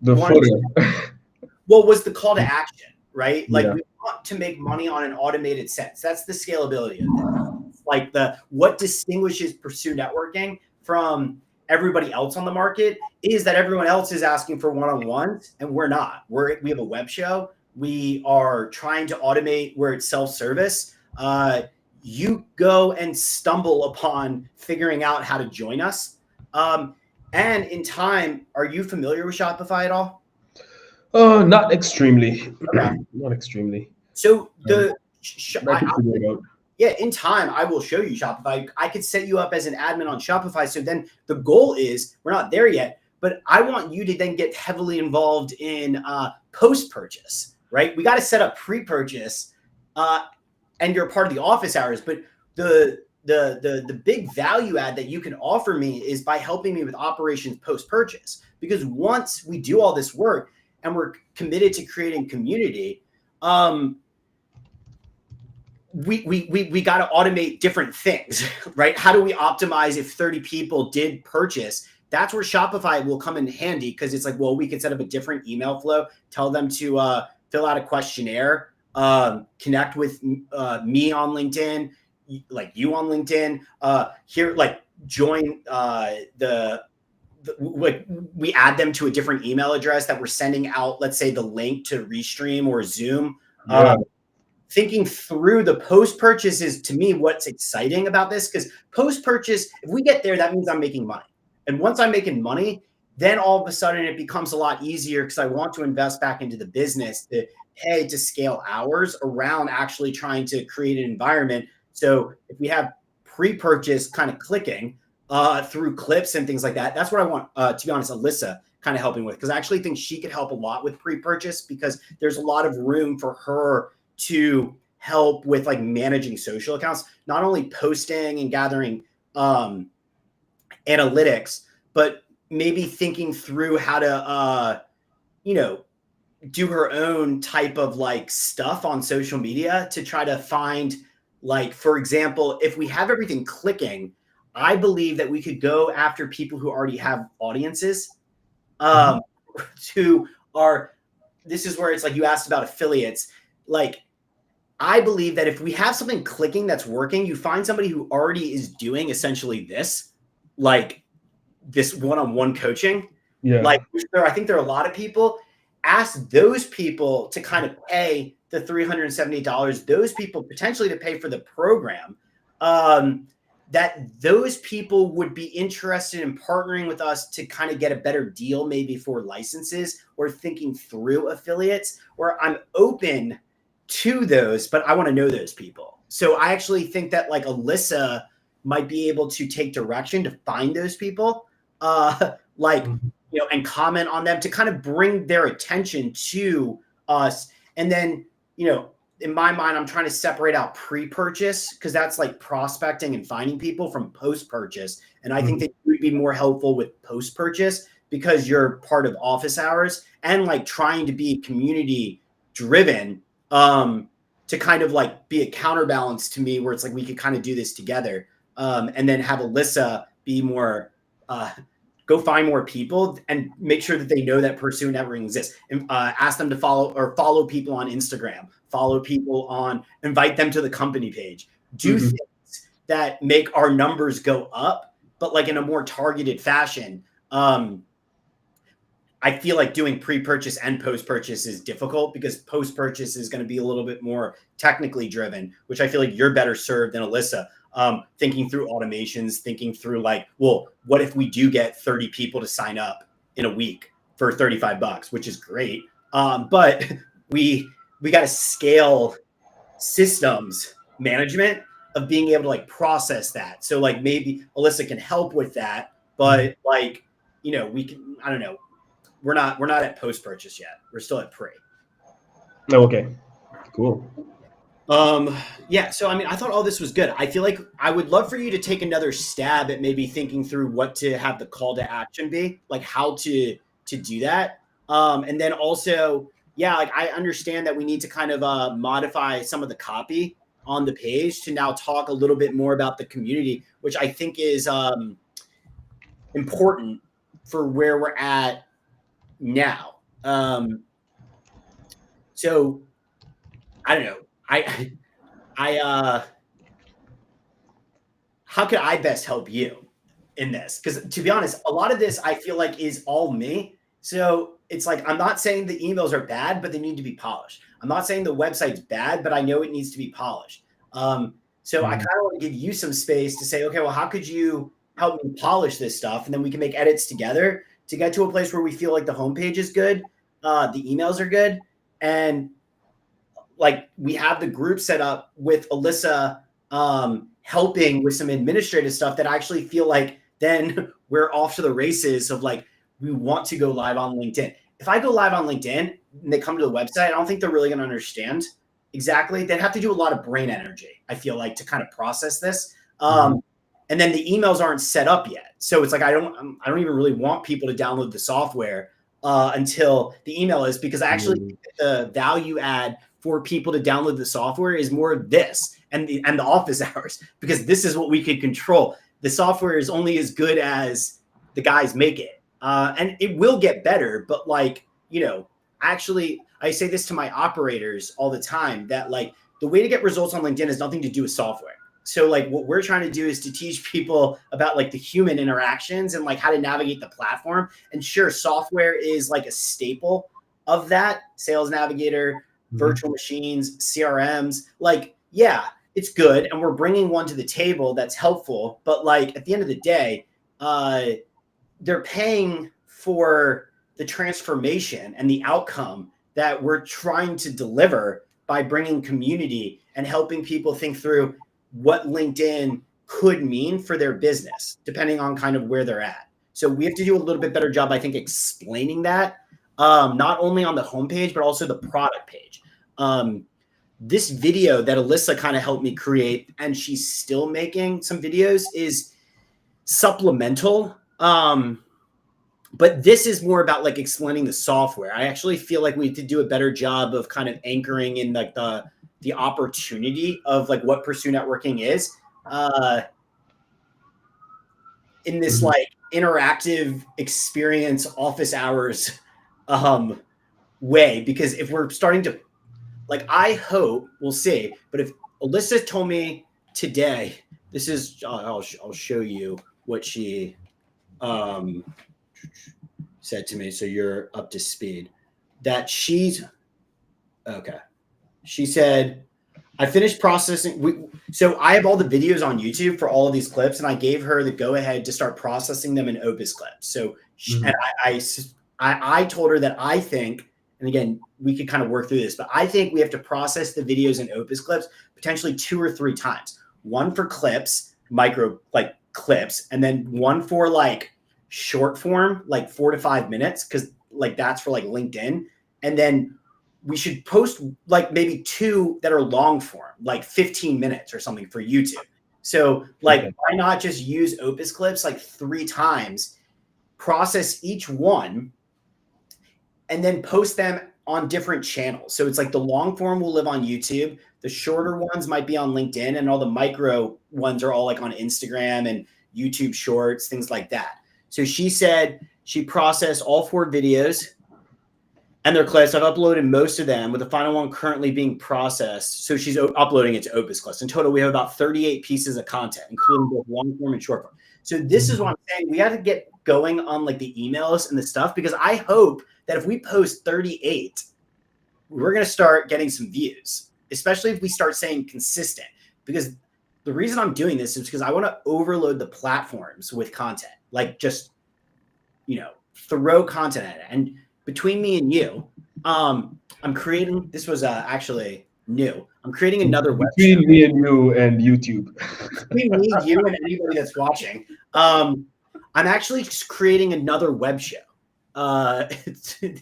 was the call to action, right? Like, we want to make money on an automated sense. That's the scalability of it. Like, what distinguishes Pursue Networking from everybody else on the market is that everyone else is asking for one-on-ones and we're not. We have a web show. We are trying to automate where it's self-service. You go and stumble upon figuring out how to join us. And in time, are you familiar with Shopify at all? Not extremely. Okay. Not extremely. So yeah, in time, I will show you Shopify. I could set you up as an admin on Shopify. So then the goal is, we're not there yet, but I want you to then get heavily involved in post-purchase, right? We got to set up pre-purchase, and you're part of the office hours. But the big value add that you can offer me is by helping me with operations post-purchase. Because once we do all this work and we're committed to creating community, we got to automate different things, right? How do we optimize if 30 people did purchase? That's where Shopify will come in handy, because it's like, well, we can set up a different email flow, tell them to fill out a questionnaire, connect with me on LinkedIn, like you on LinkedIn, here, like join like we add them to a different email address that we're sending out, let's say the link to Restream or Zoom. Yeah. Thinking through the post-purchase is, to me, what's exciting about this, because post-purchase, if we get there, that means I'm making money. And once I'm making money, then all of a sudden it becomes a lot easier, because I want to invest back into the business to pay to scale hours around actually trying to create an environment. So if we have pre-purchase kind of clicking through clips and things like that, that's what I want, to be honest, Alyssa kind of helping with, because I actually think she could help a lot with pre-purchase, because there's a lot of room for her to help with like managing social accounts, not only posting and gathering analytics, but maybe thinking through how to, do her own type of like stuff on social media to try to find, like, for example, if we have everything clicking, I believe that we could go after people who already have audiences, to our, this is where it's like, you asked about affiliates. Like, I believe that if we have something clicking that's working, you find somebody who already is doing essentially this, like this one-on-one coaching. Yeah. Like, I think there are a lot of people. Ask those people to kind of pay the $370, those people potentially to pay for the program, that those people would be interested in partnering with us to kind of get a better deal, maybe for licenses or thinking through affiliates, or I'm open to those, but I want to know those people. So I actually think that like Alyssa might be able to take direction to find those people, and comment on them to kind of bring their attention to us. And then, in my mind, I'm trying to separate out pre-purchase, because that's like prospecting and finding people, from post-purchase. And I think that you would be more helpful with post-purchase, because you're part of office hours and like trying to be community driven, to kind of like be a counterbalance to me, where it's like we could kind of do this together, and then have Alyssa be more, go find more people and make sure that they know that Pursue Networking exists, and ask them to follow people on Instagram, follow people on, invite them to the company page, do things that make our numbers go up, but like in a more targeted fashion. I feel like doing pre-purchase and post-purchase is difficult, because post-purchase is going to be a little bit more technically driven, which I feel like you're better served than Alyssa. Thinking through automations, thinking through like, well, what if we do get 30 people to sign up in a week for $35, which is great. But we got to scale systems management of being able to like process that. So like maybe Alyssa can help with that, but like, we can, I don't know. We're not at post-purchase yet. We're still at pre. Oh, okay, cool. Yeah. So, I mean, I thought all this was good. I feel like I would love for you to take another stab at maybe thinking through what to have the call to action be, like how to do that. And then also, yeah, like I understand that we need to kind of modify some of the copy on the page to now talk a little bit more about the community, which I think is important for where we're at now. So I don't know. How could I best help you in this? Because to be honest, a lot of this I feel like is all me. So it's like, I'm not saying the emails are bad, but they need to be polished. I'm not saying the website's bad, but I know it needs to be polished. So I kind of want to give you some space to say, okay, well, how could you help me polish this stuff? And then we can make edits together to get to a place where we feel like the homepage is good, the emails are good, and like we have the group set up with Alyssa helping with some administrative stuff that I actually feel like then we're off to the races of like, we want to go live on LinkedIn. If I go live on LinkedIn and they come to the website, I don't think they're really going to understand exactly. They'd have to do a lot of brain energy, I feel like, to kind of process this. And then the emails aren't set up yet. So it's like, I don't even really want people to download the software until the email is, because I actually think that the value add for people to download the software is more of this and the office hours, because this is what we could control. The software is only as good as the guys make it. And it will get better, but like, actually, I say this to my operators all the time, that like the way to get results on LinkedIn has nothing to do with software. So like what we're trying to do is to teach people about like the human interactions and like how to navigate the platform. And sure, software is like a staple of that. Sales Navigator, virtual machines, CRMs, like, yeah, it's good. And we're bringing one to the table that's helpful. But like at the end of the day, they're paying for the transformation and the outcome that we're trying to deliver by bringing community and helping people think through what LinkedIn could mean for their business, depending on kind of where they're at. So we have to do a little bit better job, I think, explaining that, not only on the homepage, but also the product page. This video that Alyssa kind of helped me create, and she's still making some videos, is supplemental. But this is more about like explaining the software. I actually feel like we need to do a better job of kind of anchoring in like the opportunity of like what Pursue Networking is in this like interactive experience office hours way. Because if we're starting to, like, I hope, we'll see, but if Alyssa told me today, this is, I'll show you what she said to me, so you're up to speed, that she's okay. She said, I finished processing. So I have all the videos on YouTube for all of these clips, and I gave her the go ahead to start processing them in Opus Clips. So and I told her that I think, and again, we could kind of work through this, but I think we have to process the videos in Opus Clips potentially 2 or 3 times. One for clips, micro like clips, and then one for like short form, like 4 to 5 minutes, because like that's for like LinkedIn. And then we should post like maybe 2 that are long form, like 15 minutes or something for YouTube. So like, why not just use Opus Clips like 3 times, process each one, and then post them on different channels. So it's like the long form will live on YouTube. The shorter ones might be on LinkedIn, and all the micro ones are all like on Instagram and YouTube Shorts, things like that. So she said she processed all 4 videos and their clips. I've uploaded most of them, with the final one currently being processed. So she's uploading it to Opus Clips. In total, we have about 38 pieces of content, including both long form and short form. So this is what I'm saying. We got to get going on like the emails and the stuff, because I hope that if we post 38, we're going to start getting some views, especially if we start saying consistent. Because the reason I'm doing this is because I want to overload the platforms with content, like just, throw content at it. And between me and you, I'm creating, this was actually new. I'm creating another website. Between me and you and YouTube. Between me, you, and anybody that's watching. I'm actually just creating another web show.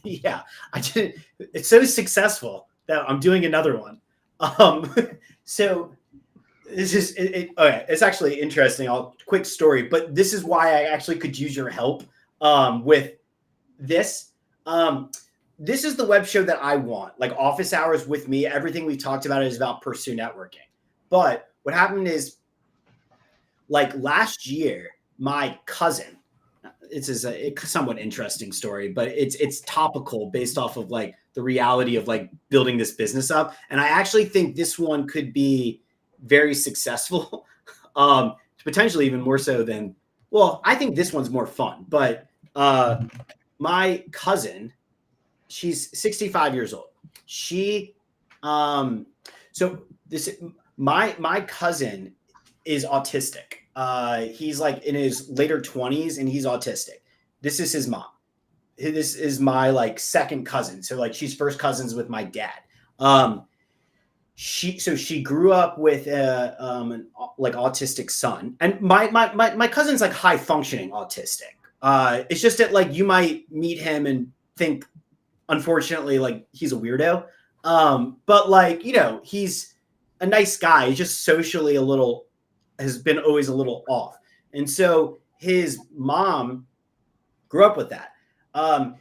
Yeah, it's so successful that I'm doing another one. So this is okay. It's actually interesting. Quick story, but this is why I actually could use your help with this. This is the web show that I want, like office hours with me. Everything we talked about is about Pursue Networking. But what happened is, like last year, my cousin, it's a somewhat interesting story, but it's topical based off of like the reality of like building this business up. And I actually think this one could be very successful, potentially even more so than, well, I think this one's more fun. But my cousin, she's 65 years old. She, so this, my cousin is autistic. He's like in his later 20s and he's autistic. This is his mom. This is my like second cousin. So like she's first cousins with my dad. she grew up with an like autistic son, and my cousin's like high functioning autistic. It's just that like you might meet him and think, unfortunately, like he's a weirdo. But like, he's a nice guy. He's just socially has been always a little off. And so his mom grew up with that.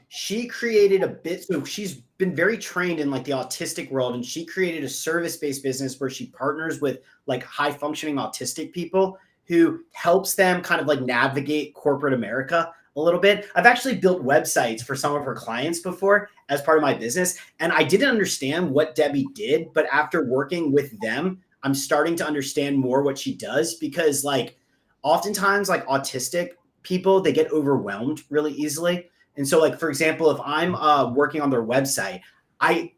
She created so she's been very trained in like the autistic world, and she created a service-based business where she partners with like high functioning autistic people who helps them kind of like navigate corporate America a little bit. I've actually built websites for some of her clients before as part of my business, and I didn't understand what Debbie did, but after working with them, I'm starting to understand more what she does, because like oftentimes like autistic people, they get overwhelmed really easily. And so like, for example, if I'm working on their website, I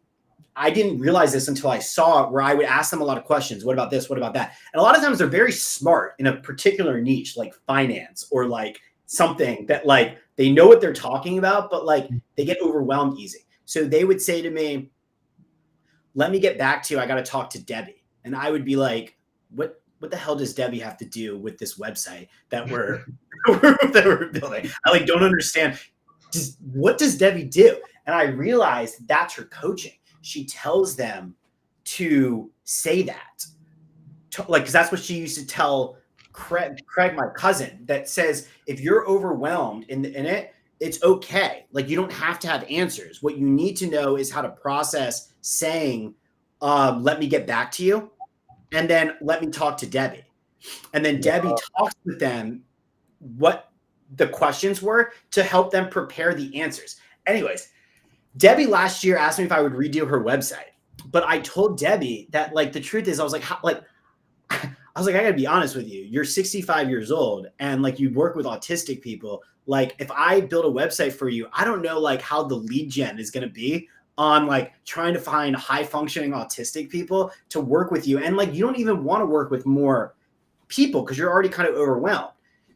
didn't realize this until I saw it, where I would ask them a lot of questions. What about this? What about that? And a lot of times they're very smart in a particular niche, like finance or like something that like they know what they're talking about, but like they get overwhelmed easy. So they would say to me, let me get back to you. I got to talk to Debbie. And I would be like, what the hell does Debbie have to do with this website that we're that we're building? I like don't understand. What does Debbie do? And I realized that's her coaching. She tells them to say that, like, because that's what she used to tell Craig, my cousin, that says, if you're overwhelmed in it, it's okay. Like, you don't have to have answers. What you need to know is how to process saying, let me get back to you. And then let me talk to Debbie. And then Debbie talks with them what the questions were to help them prepare the answers. Anyways, Debbie last year asked me if I would redo her website. But I told Debbie that, like, the truth is, I was like, I gotta be honest with you. You're 65 years old and like you work with autistic people. Like, if I build a website for you, I don't know like how the lead gen is gonna be on like trying to find high functioning autistic people to work with you. And like, you don't even want to work with more people because you're already kind of overwhelmed.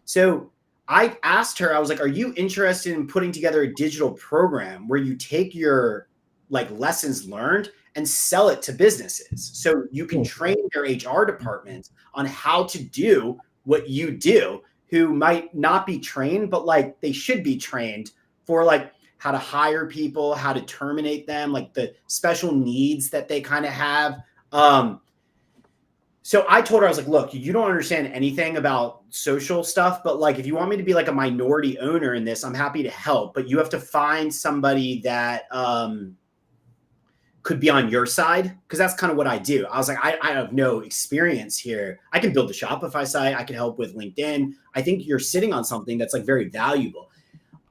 So I asked her, I was like, are you interested in putting together a digital program where you take your like lessons learned and sell it to businesses so you can train their HR departments on how to do what you do, who might not be trained, but like they should be trained for like how to hire people, how to terminate them, like the special needs that they kind of have. So I told her, I was like, look, you don't understand anything about social stuff, but like, if you want me to be like a minority owner in this, I'm happy to help, but you have to find somebody that could be on your side. Cause that's kind of what I do. I was like, I have no experience here. I can build a Shopify site. I can help with LinkedIn. I think you're sitting on something that's like very valuable.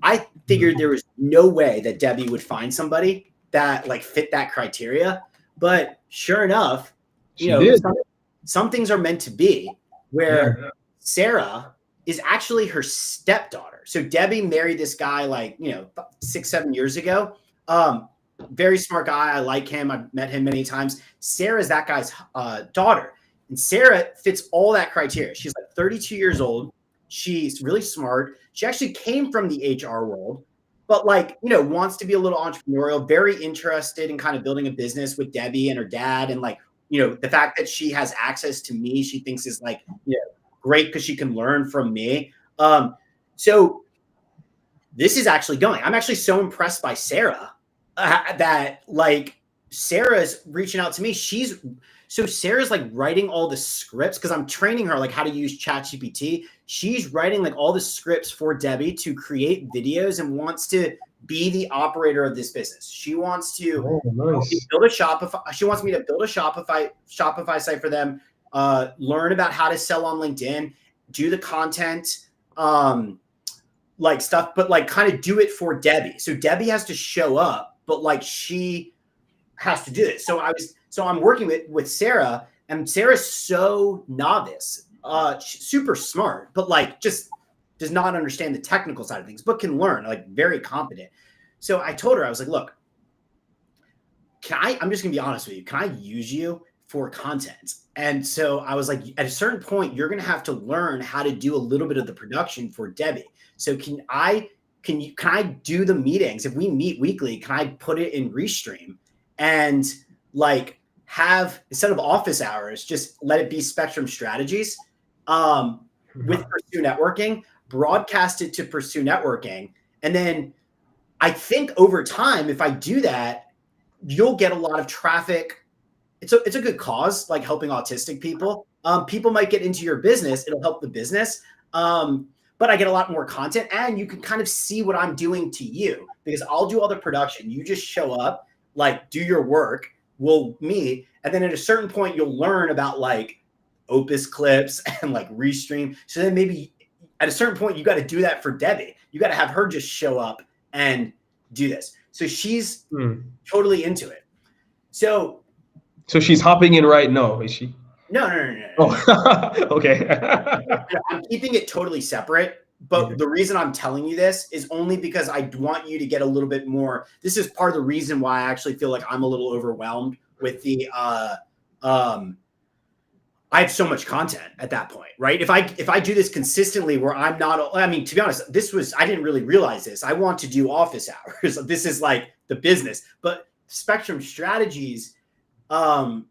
I figured there was no way that Debbie would find somebody that like fit that criteria. But sure enough, some things are meant to be, where Sarah is actually her stepdaughter. So Debbie married this guy like, 6-7 years ago. Very smart guy. I like him. I've met him many times. Sarah's that guy's daughter. And Sarah fits all that criteria. She's like 32 years old. She's really smart. She actually came from the HR world, but like, wants to be a little entrepreneurial, very interested in kind of building a business with Debbie and her dad. And like, the fact that she has access to me, she thinks is like, great because she can learn from me. So this is actually going. I'm actually so impressed by Sarah that like Sarah's reaching out to me. So Sarah's like writing all the scripts because I'm training her like how to use ChatGPT. She's writing like all the scripts for Debbie to create videos and wants to be the operator of this business. She wants to build a Shopify. She wants me to build a Shopify site for them, learn about how to sell on LinkedIn, do the content, like stuff, but like kind of do it for Debbie. So Debbie has to show up, but like she has to do it. So I'm working with Sarah, and Sarah's so novice, super smart, but like just does not understand the technical side of things, but can learn, like very competent. So I told her, I was like, look, I'm just gonna be honest with you. Can I use you for content? And so I was like, at a certain point, you're gonna have to learn how to do a little bit of the production for Debbie. So can I do the meetings? If we meet weekly, can I put it in Restream and like have, instead of office hours, just let it be Spectrum Strategies with Pursue Networking, broadcast it to Pursue Networking. And then I think over time, if I do that, you'll get a lot of traffic. It's a good cause, like helping autistic people. People might get into your business. It'll help the business. But I get a lot more content, and you can kind of see what I'm doing to you, because I'll do all the production. You just show up, like do your work. We'll meet. And then at a certain point, you'll learn about like Opus clips and like Restream. So then maybe at a certain point, you got to do that for Debbie. You got to have her just show up and do this. So she's totally into it. So she's hopping in right now, is she? No. Oh, okay. I'm keeping it totally separate. But the reason I'm telling you this is only because I want you to get a little bit more. This is part of the reason why I actually feel like I'm a little overwhelmed with the I have so much content at that point, right? If I do this consistently where I'm not, I mean, to be honest, I didn't really realize this. I want to do office hours. This is like the business, but Spectrum Strategies, I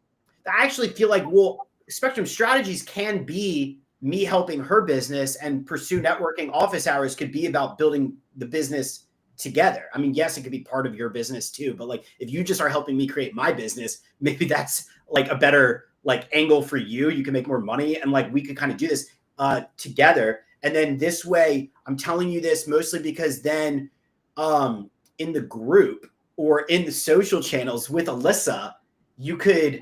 actually feel like, well, Spectrum Strategies can be me helping her business, and Pursue Networking office hours could be about building the business together. I mean, yes, it could be part of your business too, but like if you just are helping me create my business, maybe that's like a better like angle for you. You can make more money, and like we could kind of do this together. And then this way, I'm telling you this mostly because then in the group or in the social channels with Alyssa, you could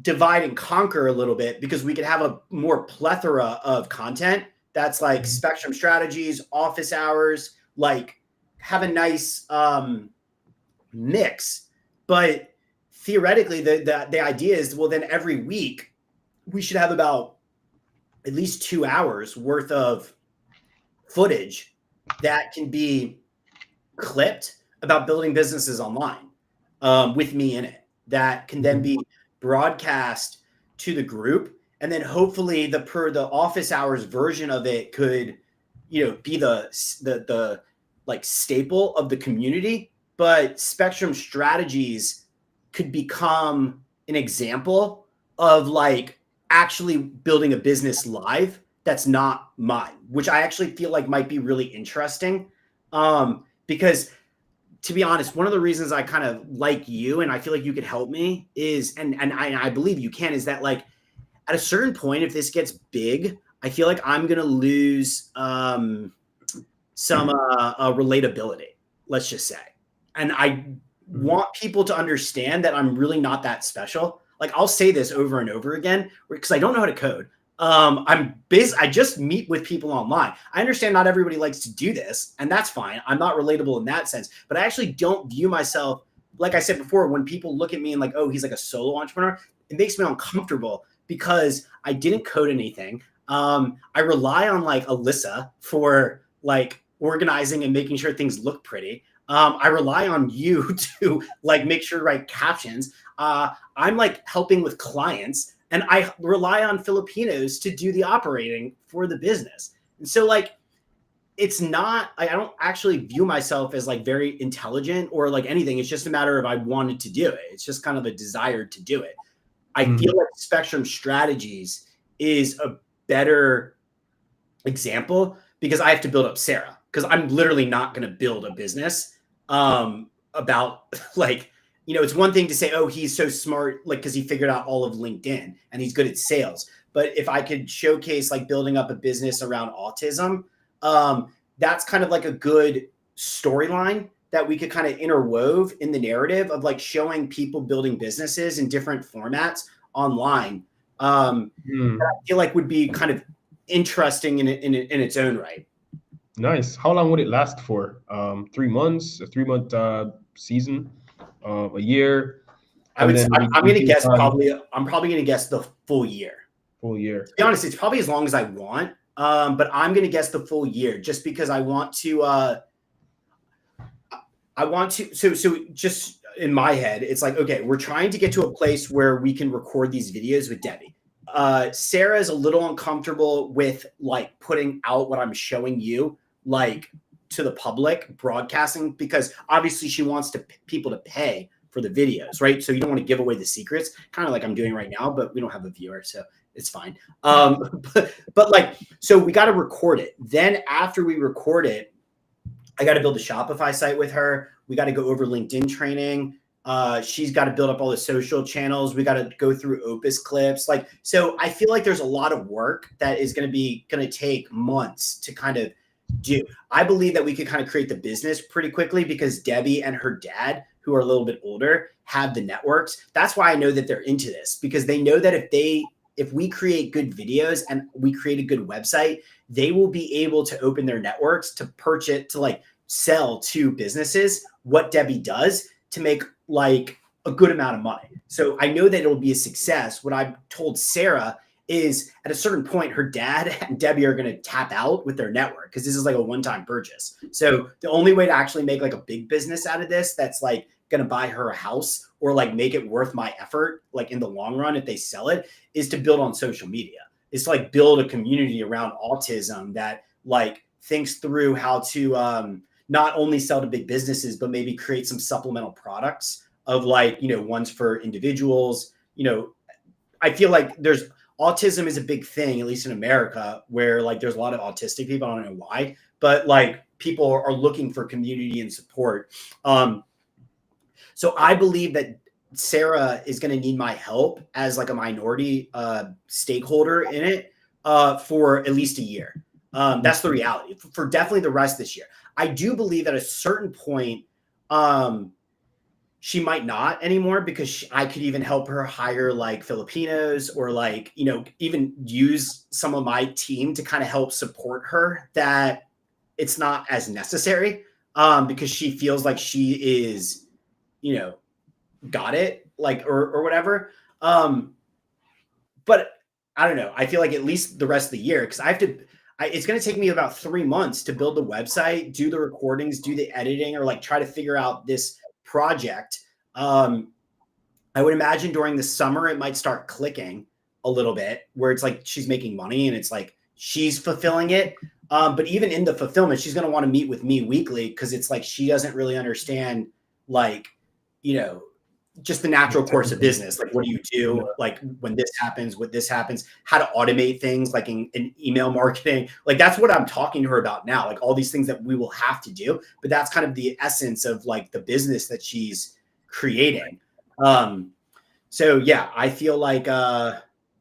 divide and conquer a little bit, because we could have a more plethora of content that's like Spectrum Strategies, office hours, like have a nice mix. But theoretically, the idea is, well, then every week we should have about at least 2 hours worth of footage that can be clipped about building businesses online with me in it, that can then be broadcast to the group. And then hopefully the office hours version of it could, be the like staple of the community. But Spectrum Strategies could become an example of like actually building a business live that's not mine, which I actually feel like might be really interesting. Because to be honest, one of the reasons I kind of like you and I feel like you could help me is, and I believe you can, is that like at a certain point, if this gets big, I feel like I'm going to lose some relatability, let's just say. And I want people to understand that I'm really not that special. Like I'll say this over and over again because I don't know how to code. I just meet with people online. I understand not everybody likes to do this, and that's fine. I'm not relatable in that sense, but I actually don't view myself, like I said before, when people look at me and like, oh, he's like a solo entrepreneur, it makes me uncomfortable because I didn't code anything. I rely on like Alyssa for like organizing and making sure things look pretty. I rely on you to like make sure to write captions. I'm like helping with clients, and I rely on Filipinos to do the operating for the business. And so like, it's not, I don't actually view myself as like very intelligent or like anything. It's just a matter of I wanted to do it. It's just kind of a desire to do it. I feel like Spectrum Strategies is a better example because I have to build up Sarah, because I'm literally not going to build a business about like, it's one thing to say, oh, he's so smart, like, because he figured out all of LinkedIn and he's good at sales. But if I could showcase like building up a business around autism, that's kind of like a good storyline that we could kind of interwove in the narrative of like showing people building businesses in different formats online. That I feel like would be kind of interesting in its own right. Nice. How long would it last for? 3 months, a 3-month season, a year? I'm going to guess I'm probably going to guess the full year. Full year. To be honest, it's probably as long as I want. But I'm going to guess the full year just because I want to, so just in my head, it's like, okay, we're trying to get to a place where we can record these videos with Debbie. Sarah is a little uncomfortable with like putting out what I'm showing you, like to the public broadcasting, because obviously she wants people to pay for the videos, right? So you don't want to give away the secrets, kind of like I'm doing right now, but we don't have a viewer, so it's fine. But like, so we got to record it. Then after we record it, I got to build a Shopify site with her. We got to go over LinkedIn training. She's got to build up all the social channels. We got to go through Opus clips. Like, so I feel like there's a lot of work that is going to take months to kind of do. I believe that we could kind of create the business pretty quickly because Debbie and her dad, who are a little bit older, have the networks. That's why I know that they're into this, because they know that if we create good videos and we create a good website, they will be able to open their networks to purchase, to like sell to businesses what Debbie does to make like a good amount of money. So I know that it'll be a success. What I've told Sarah is at a certain point, her dad and Debbie are going to tap out with their network because this is like a one-time purchase. So the only way to actually make like a big business out of this, that's like going to buy her a house or like make it worth my effort, like in the long run, if they sell it, is to build on social media. It's to like build a community around autism that like thinks through how to not only sell to big businesses, but maybe create some supplemental products of like, you know, ones for individuals. You know, I feel like autism is a big thing, at least in America, where like there's a lot of autistic people. I don't know why, but like people are looking for community and support. So I believe that Sarah is going to need my help as like a minority stakeholder in it for at least a year. That's the reality for definitely the rest of this year. I do believe at a certain point, she might not anymore because I could even help her hire like Filipinos or like, you know, even use some of my team to kind of help support her, that it's not as necessary because she feels like she is, you know, got it, like, or whatever. But I don't know. I feel like at least the rest of the year, because it's going to take me about 3 months to build the website, do the recordings, do the editing, or like try to figure out this project. I would imagine during the summer, it might start clicking a little bit where it's like she's making money and it's like she's fulfilling it. But even in the fulfillment, she's going to want to meet with me weekly because it's like she doesn't really understand, like, you know, just the natural course of business. Like, what do you do? Like when this happens, what this happens, how to automate things like in email marketing. Like that's what I'm talking to her about now. Like all these things that we will have to do, but that's kind of the essence of like the business that she's creating. So yeah, I feel like,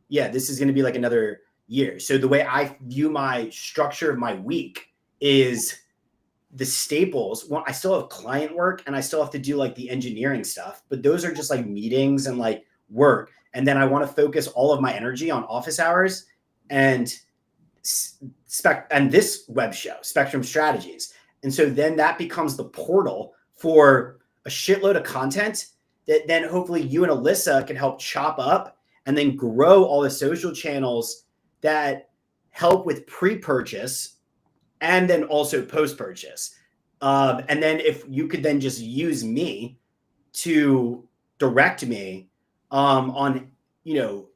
this is going to be like another year. So the way I view my structure of my week is the staples. Well, I still have client work and I still have to do like the engineering stuff, but those are just like meetings and like work. And then I want to focus all of my energy on office hours and this web show, Spectrum Strategies. And so then that becomes the portal for a shitload of content that then hopefully you and Alyssa can help chop up and then grow all the social channels that help with pre-purchase and then also post-purchase. And then if you could then just use me to direct me on, you know,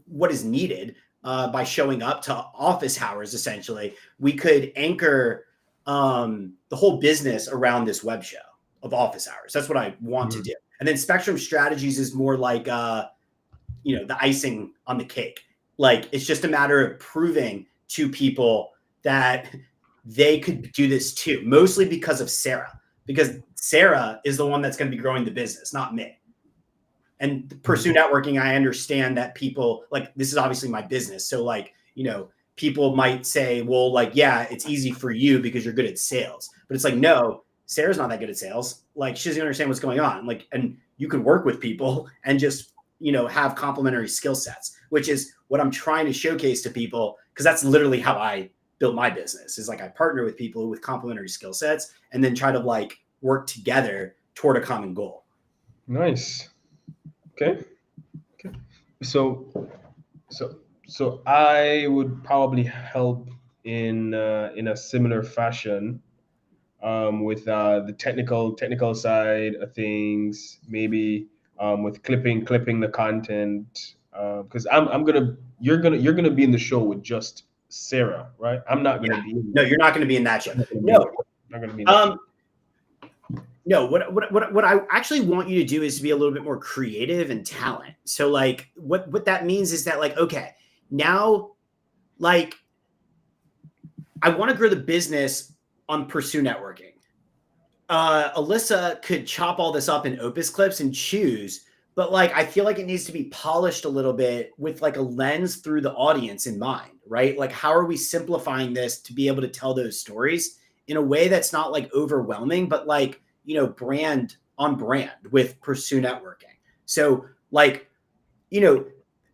what is needed by showing up to office hours, essentially, we could anchor the whole business around this web show of office hours. That's what I want to do. And then Spectrum Strategies is more like, you know, the icing on the cake. Like, it's just a matter of proving to people that they could do this too, mostly because of Sarah, because Sarah is the one that's going to be growing the business, not me. And Pursue Networking, I understand that people, like, this is obviously my business. So like, you know, people might say, well, like, yeah, it's easy for you because you're good at sales. But it's like, no, Sarah's not that good at sales. Like, she doesn't understand what's going on. Like, and you can work with people and just, you know, have complementary skill sets, which is what I'm trying to showcase to people. Cause that's literally how I built my business, is like I partner with people with complementary skill sets and then try to like work together toward a common goal. Nice. Okay. So I would probably help in a similar fashion with the technical side of things, maybe with clipping the content, because you're gonna be in the show with just Sarah, right? I'm not gonna be. No, you're not gonna be in that show. Not gonna be in that show. No, what I actually want you to do is to be a little bit more creative and talent. So like what that means is that like, okay, now like I want to grow the business on Pursue Networking. Alyssa could chop all this up in Opus clips and choose, but like I feel like it needs to be polished a little bit with like a lens through the audience in mind, right? Like how are we simplifying this to be able to tell those stories in a way that's not like overwhelming, but like, you know, brand on brand with Pursue Networking. So like, you know,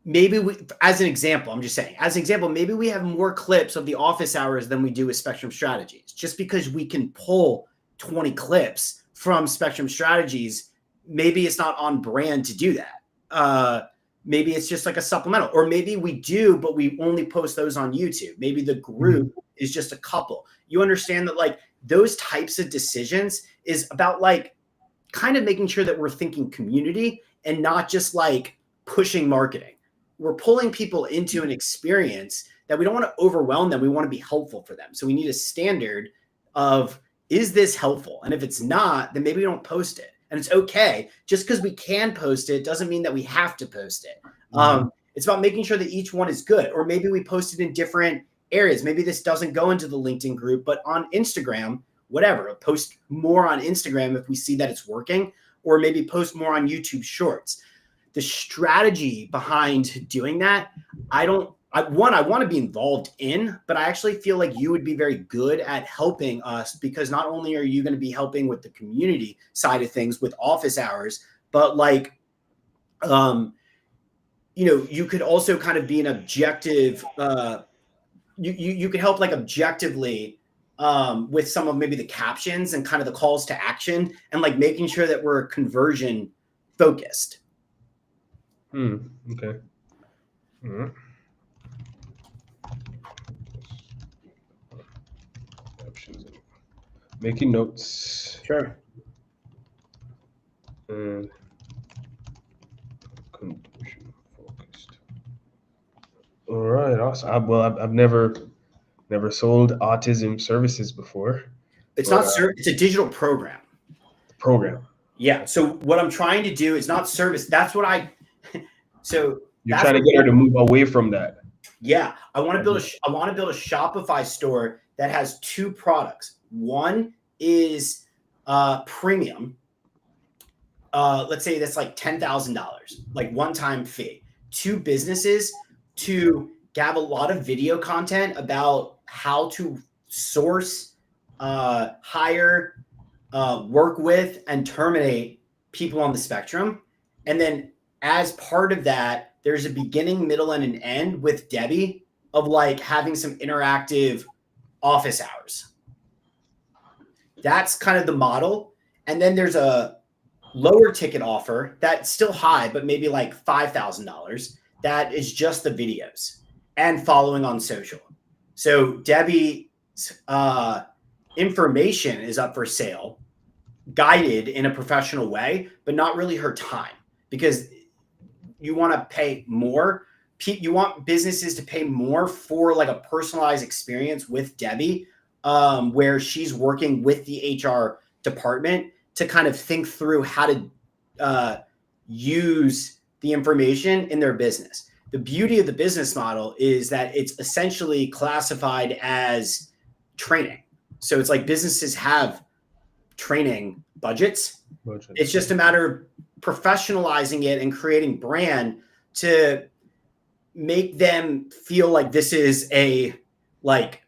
maybe we, as an example, I'm just saying, as an example, maybe we have more clips of the office hours than we do with Spectrum Strategies, just because we can pull 20 clips from Spectrum Strategies. Maybe it's not on brand to do that. Maybe it's just like a supplemental, or maybe we do, but we only post those on YouTube. Maybe the group is just a couple. You understand that like those types of decisions is about like kind of making sure that we're thinking community and not just like pushing marketing. We're pulling people into an experience that we don't want to overwhelm them. We want to be helpful for them. So we need a standard of, is this helpful? And if it's not, then maybe we don't post it. And it's okay. Just because we can post it doesn't mean that we have to post it. It's about making sure that each one is good. Or maybe we post it in different areas. Maybe this doesn't go into the LinkedIn group, but on Instagram, whatever, post more on Instagram if we see that it's working, or maybe post more on YouTube Shorts. The strategy behind doing that, I want to be involved in, but I actually feel like you would be very good at helping us, because not only are you going to be helping with the community side of things with office hours, but like, you know, you could also kind of be an objective, you could help like objectively with some of maybe the captions and kind of the calls to action and like making sure that we're conversion focused. Okay. Options. Making notes. Sure. And conversion focused. All right. Awesome. I've never sold autism services before. It's not it's a digital program. Yeah. So what I'm trying to do is not service. That's what so you're trying to get her to move away from that. Yeah. I want to build a Shopify store that has two products. One is premium. Let's say that's like $10,000, like one-time fee. Two businesses to have a lot of video content about how to source, hire, work with, and terminate people on the spectrum. And then as part of that, there's a beginning, middle, and an end with Debbie of like having some interactive office hours. That's kind of the model. And then there's a lower ticket offer that's still high, but maybe like $5,000. That is just the videos and following on social. So Debbie's information is up for sale, guided in a professional way, but not really her time, because you want to pay more. You want businesses to pay more for like a personalized experience with Debbie, where she's working with the HR department to kind of think through how to use the information in their business. The beauty of the business model is that it's essentially classified as training. So it's like businesses have training budgets. It's just a matter of professionalizing it and creating brand to make them feel like this is a like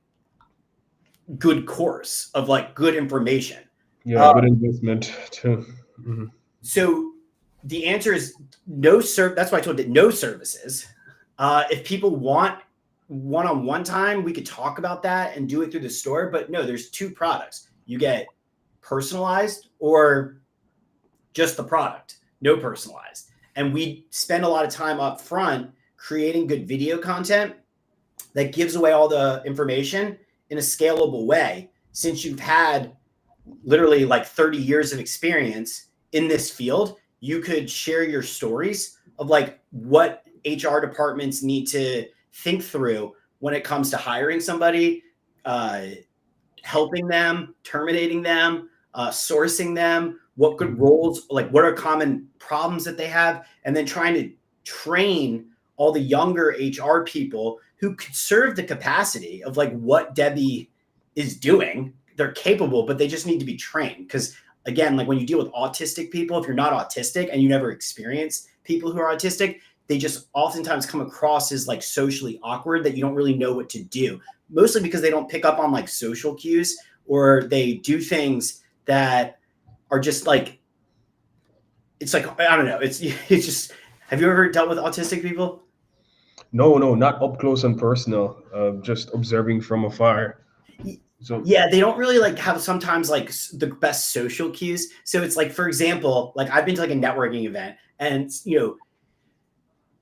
good course of like good information. Yeah, good investment too. Mm-hmm. So the answer is no. That's why I told you no services. If people want one-on-one time, we could talk about that and do it through the store. But no, there's two products. You get personalized or just the product, no personalized. And we spend a lot of time up front creating good video content that gives away all the information in a scalable way. Since you've had literally like 30 years of experience in this field, you could share your stories of like what HR departments need to think through when it comes to hiring somebody, helping them, terminating them, sourcing them, what good roles, like what are common problems that they have, and then trying to train all the younger HR people who could serve the capacity of like what Debbie is doing. They're capable, but they just need to be trained. Because again, like when you deal with autistic people, if you're not autistic and you never experience people who are autistic, they just oftentimes come across as like socially awkward, that you don't really know what to do, mostly because they don't pick up on like social cues, or they do things that are just like, it's like, I don't know. It's just, have you ever dealt with autistic people? No, no, not up close and personal. Just observing from afar. So Yeah, they don't really like have sometimes like the best social cues. So it's like, for example, like I've been to like a networking event, and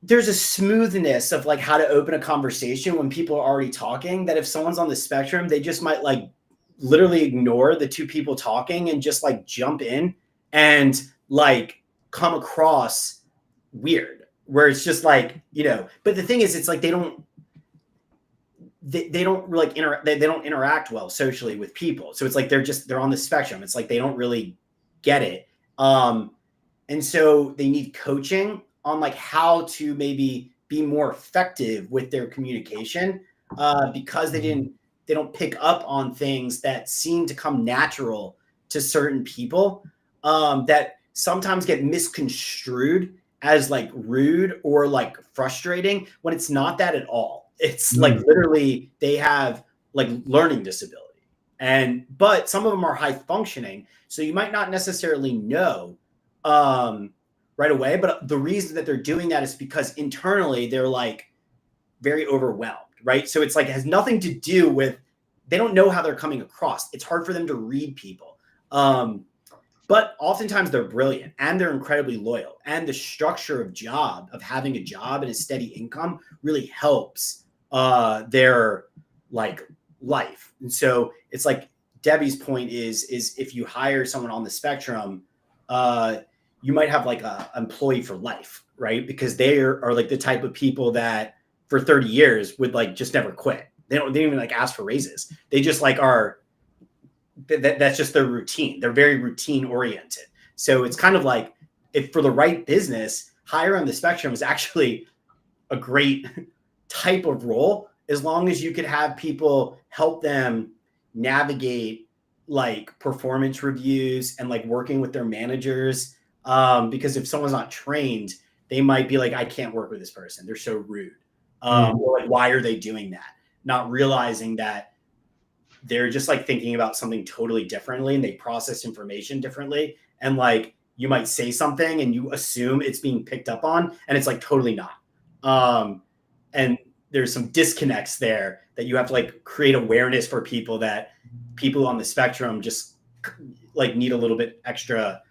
there's a smoothness of like how to open a conversation when people are already talking, that if someone's on the spectrum, they just might like literally ignore the two people talking and just like jump in and like come across weird, where it's just like, but the thing is, it's like they don't like they don't interact well socially with people. So it's like they're on the spectrum. It's like they don't really get it. And so they need coaching on like how to maybe be more effective with their communication, because they don't pick up on things that seem to come natural to certain people, that sometimes get misconstrued as like rude or like frustrating, when it's not that at all. It's like literally they have like learning disability, but some of them are high functioning. So you might not necessarily know right away, but the reason that they're doing that is because internally they're like very overwhelmed, right? So it's like, it has nothing to do with, they don't know how they're coming across. It's hard for them to read people. But oftentimes they're brilliant and they're incredibly loyal. And the structure of having a job and a steady income really helps their like life. And so it's like Debbie's point is if you hire someone on the spectrum, you might have like a employee for life, right? Because they are like the type of people that for 30 years would like just never quit. They don't even like ask for raises. They just like that's just their routine. They're very routine oriented. So it's kind of like, if for the right business, higher on the spectrum is actually a great type of role, as long as you could have people help them navigate like performance reviews and like working with their managers. Because if someone's not trained, they might be like, I can't work with this person. They're so rude. Or like, why are they doing that? Not realizing that they're just like thinking about something totally differently, and they process information differently. And like, you might say something and you assume it's being picked up on, and it's like totally not. And there's some disconnects there that you have to like create awareness for people, that people on the spectrum just like need a little bit extra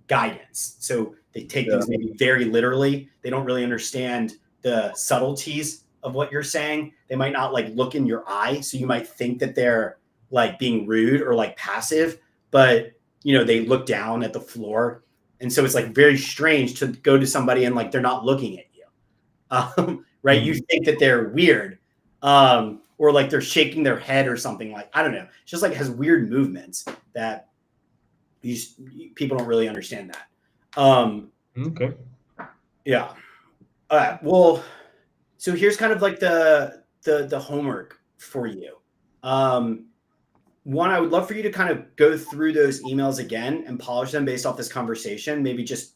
guidance. So they take things maybe very literally. They don't really understand the subtleties of what you're saying. They might not like look in your eye. So you might think that they're like being rude or like passive, but they look down at the floor. And so it's like very strange to go to somebody and like, they're not looking at you. Right. You think that they're weird, or like they're shaking their head or something, like, I don't know. It's just like has weird movements that people don't really understand that. Okay. Yeah. All right. Well, so here's kind of like the homework for you. One, I would love for you to kind of go through those emails again and polish them based off this conversation, maybe just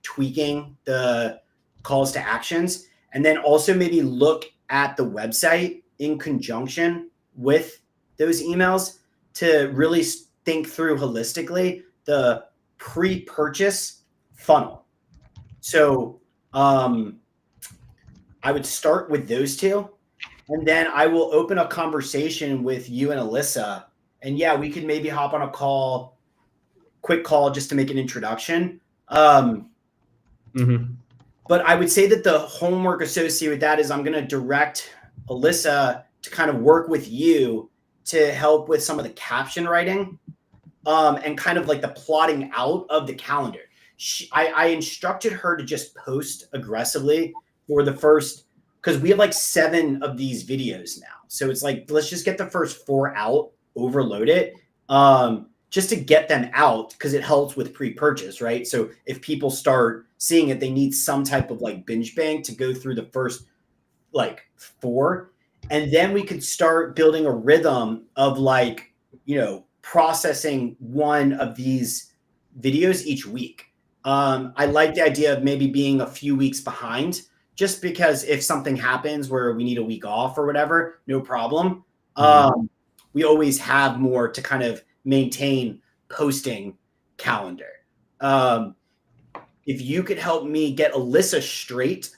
tweaking the calls to actions, and then also maybe look at the website in conjunction with those emails to really think through holistically the pre-purchase funnel. So I would start with those two, and then I will open a conversation with you and Alyssa. And yeah, we could maybe hop on a quick call just to make an introduction. But I would say that the homework associated with that is I'm going to direct Alyssa to kind of work with you to help with some of the caption writing, and kind of like the plotting out of the calendar. I instructed her to just post aggressively for the first, because we have like 7 of these videos now. So it's like, let's just get the first 4 out, overload it. just to get them out, because it helps with pre-purchase, right? So if people start seeing it, they need some type of like binge bank to go through the first like 4, and then we could start building a rhythm of like, processing one of these videos each week. I like the idea of maybe being a few weeks behind, just because if something happens where we need a week off or whatever, no problem. We always have more to kind of maintain posting calendar. If you could help me get Alyssa straight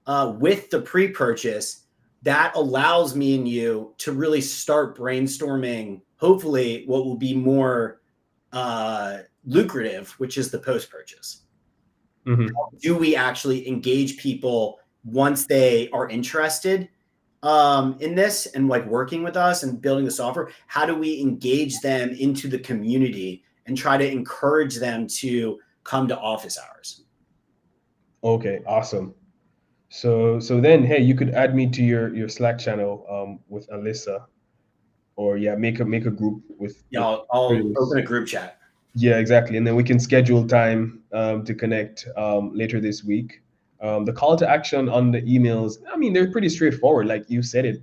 with the pre-purchase, that allows me and you to really start brainstorming, hopefully, what will be more lucrative, which is the post-purchase. Do we actually engage people once they are interested in this and like working with us and building the software? How do we engage them into the community and try to encourage them to come to office hours? Okay, awesome. So then, hey, you could add me to your Slack channel with Alyssa, or make a group with. I'll open a group chat. Yeah, exactly, and then we can schedule time to connect later this week. The call to action on the emails, I mean, they're pretty straightforward, like you said it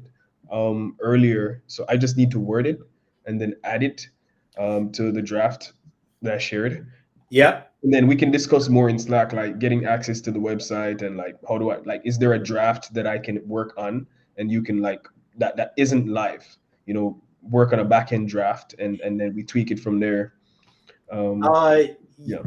earlier. So I just need to word it and then add it to the draft that I shared. Yep. And then we can discuss more in Slack, like getting access to the website and like how do I like, is there a draft that I can work on, and you can like that isn't live, work on a back end draft, and then we tweak it from there. Yeah.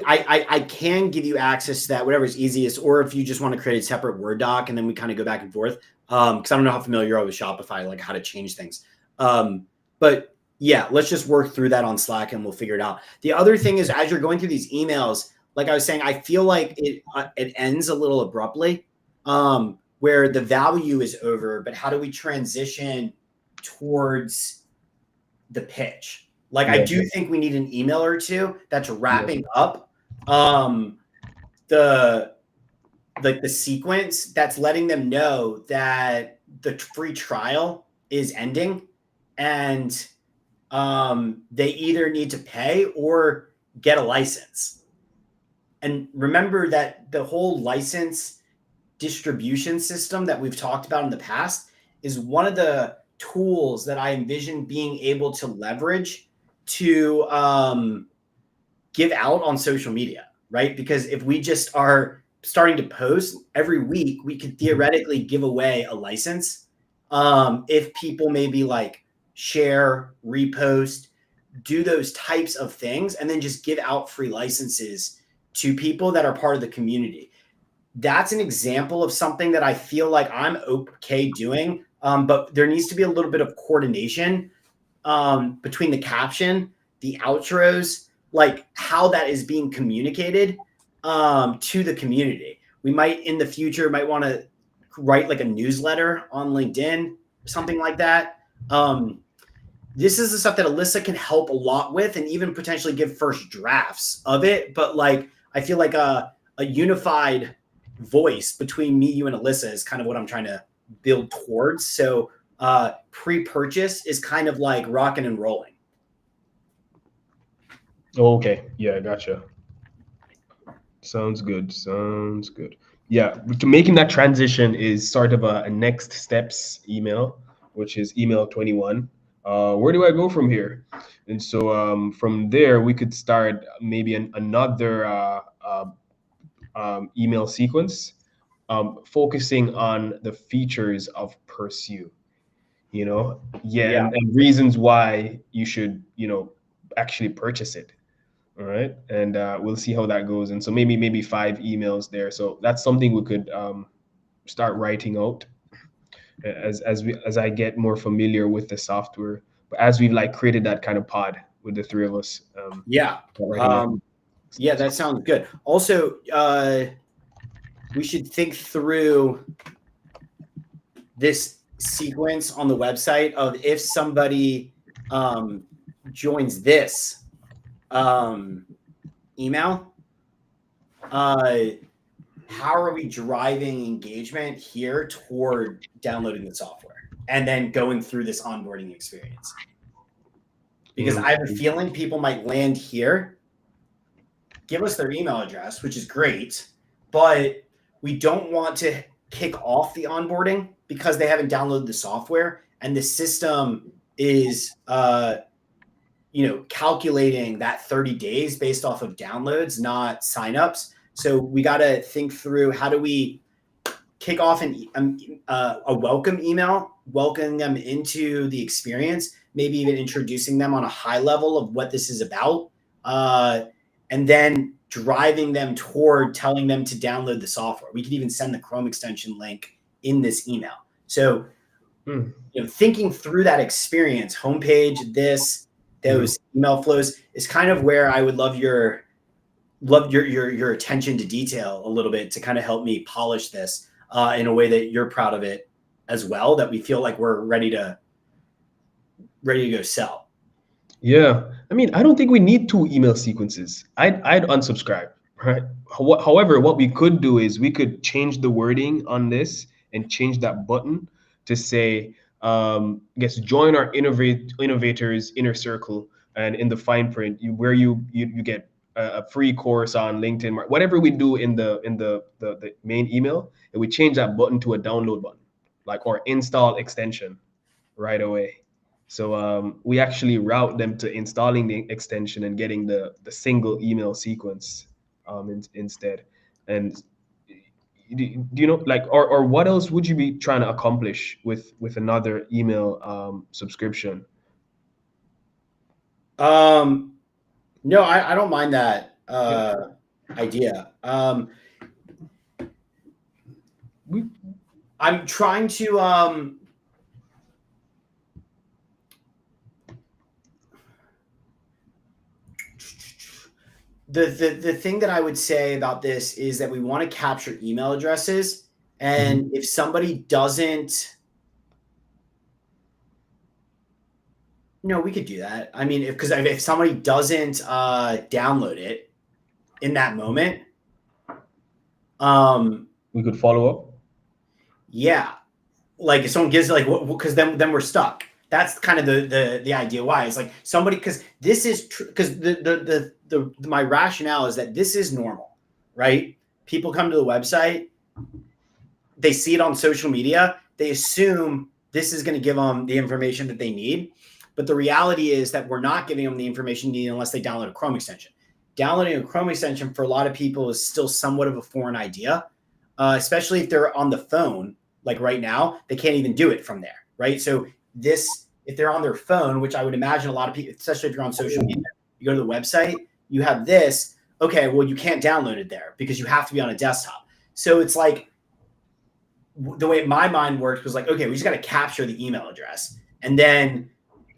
I can give you access to that, whatever is easiest, or if you just want to create a separate Word doc and then we kind of go back and forth. Because I don't know how familiar you are with Shopify, like how to change things. But yeah, let's just work through that on Slack and we'll figure it out. The other thing is, as you're going through these emails, like I was saying, I feel like it ends a little abruptly, where the value is over, but how do we transition towards the pitch? Like, I do think we need an email or two that's wrapping up the sequence that's letting them know that the free trial is ending, and they either need to pay or get a license. And remember that the whole license distribution system that we've talked about in the past is one of the tools that I envision being able to leverage to give out on social media, right? Because if we just are starting to post every week, we could theoretically give away a license. If people maybe like share, repost, do those types of things, and then just give out free licenses to people that are part of the community. That's an example of something that I feel like I'm okay doing, but there needs to be a little bit of coordination between the caption, the outros, like how that is being communicated to the community. We might in the future want to write like a newsletter on LinkedIn, something like that. This is the stuff that Alyssa can help a lot with, and even potentially give first drafts of it. But like, I feel like a unified voice between me, you, and Alyssa is kind of what I'm trying to build towards. So pre-purchase is kind of like rocking and rolling. Okay. Yeah, gotcha. Sounds good. Yeah, making that transition is sort of a next steps email, which is email 21. Where do I go from here? And so from there, we could start maybe another email sequence, focusing on the features of Pursue. And reasons why you should, actually purchase it. All right, and we'll see how that goes. And so maybe 5 emails there. So that's something we could start writing out as I get more familiar with the software. But as we've like created that kind of pod with the 3 of us. Yeah, that sounds good. Also, we should think through this sequence on the website of if somebody joins this email, how are we driving engagement here toward downloading the software and then going through this onboarding experience? because I have a feeling people might land here, give us their email address, which is great, but we don't want to kick off the onboarding because they haven't downloaded the software and the system is calculating that 30 days based off of downloads, not signups. So we got to think through, how do we kick off a welcome email, welcoming them into the experience, maybe even introducing them on a high level of what this is about, and then driving them toward telling them to download the software. We could even send the Chrome extension link in this email. So, thinking through that experience, homepage, those email flows is kind of where I would love your attention to detail a little bit to kind of help me polish this in a way that you're proud of it as well, that we feel like we're ready to go sell. Yeah. I mean, I don't think we need 2 email sequences. I'd unsubscribe, right? However, what we could do is we could change the wording on this and change that button to say, I guess, join our innovators inner circle, and in the fine print, where you get a free course on LinkedIn, whatever we do in the main email, and we change that button to a download button, or install extension right away. So we actually route them to installing the extension and getting the single email sequence instead. And do you know, or what else would you be trying to accomplish with another email subscription? No, I don't mind that idea. I'm trying to the thing that I would say about this is that we want to capture email addresses, and if somebody doesn't, we could do that. I mean, if somebody doesn't download it in that moment, we could follow up. Yeah, like if someone gives because then we're stuck. That's kind of the idea why it's like somebody, because this is because my rationale is that this is normal, right? People come to the website, they see it on social media, they assume this is going to give them the information that they need. But the reality is that we're not giving them the information needed unless they download a Chrome extension. Downloading a Chrome extension for a lot of people is still somewhat of a foreign idea, especially if they're on the phone. Like right now, they can't even do it from there, right? So if they're on their phone, which I would imagine a lot of people, especially if you're on social media, you go to the website, you have this, okay, well, you can't download it there because you have to be on a desktop. So it's like, the way my mind worked was like, okay, we just got to capture the email address and then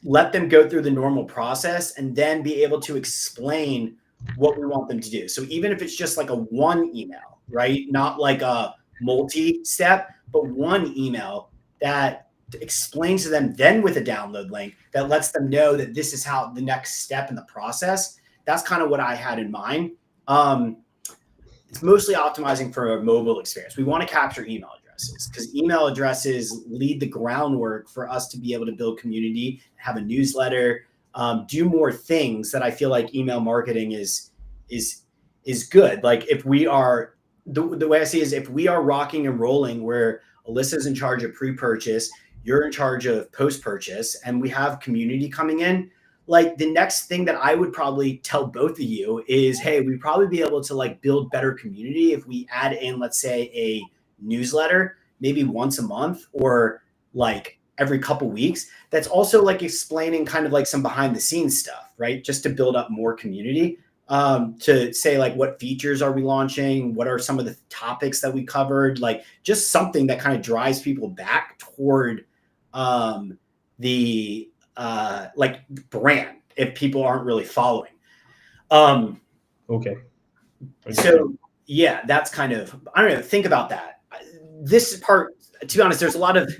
let them go through the normal process and then be able to explain what we want them to do. So even if it's just like a one email, right? Not like a multi-step, but one email that explains to them, then with a download link that lets them know that this is how the next step in the process. That's kind of what I had in mind. It's mostly optimizing for a mobile experience. We want to capture email addresses because email addresses lead the groundwork for us to be able to build community, have a newsletter, do more things that I feel like email marketing is good. Like if we are, the way I see it is if we are rocking and rolling where Alyssa's in charge of pre-purchase, you're in charge of post-purchase, and we have community coming in, like the next thing that I would probably tell both of you is, hey, we'd probably be able to like build better community if we add in, let's say, a newsletter, maybe once a month or like every couple weeks. That's also like explaining kind of like some behind the scenes stuff, right? Just to build up more community, to say like, what features are we launching? What are some of the topics that we covered? Like just something that kind of drives people back toward the like brand if people aren't really following. Okay. So yeah, that's kind of, I don't know, think about that. This part, to be honest, there's a lot of,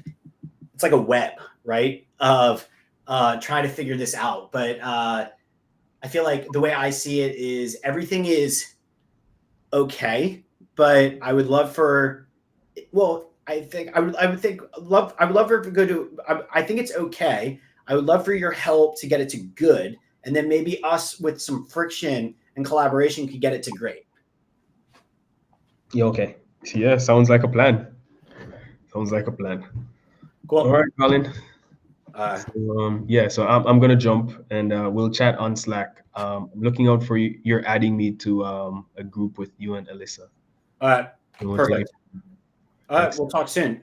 it's like a web, right? Of trying to figure this out. But I feel like the way I see it is everything is okay, but I would love for, well, I would love for it to go to, I think it's okay. I would love for your help to get it to good, and then maybe us with some friction and collaboration could get it to great. Yeah, okay. Yeah, sounds like a plan. Sounds like a plan. Cool. All right, Colin. So I'm gonna jump and we'll chat on Slack. I'm looking out for you. You're adding me to a group with you and Alyssa. All right. And we'll take Perfect. it. All right. Thanks. We'll talk soon.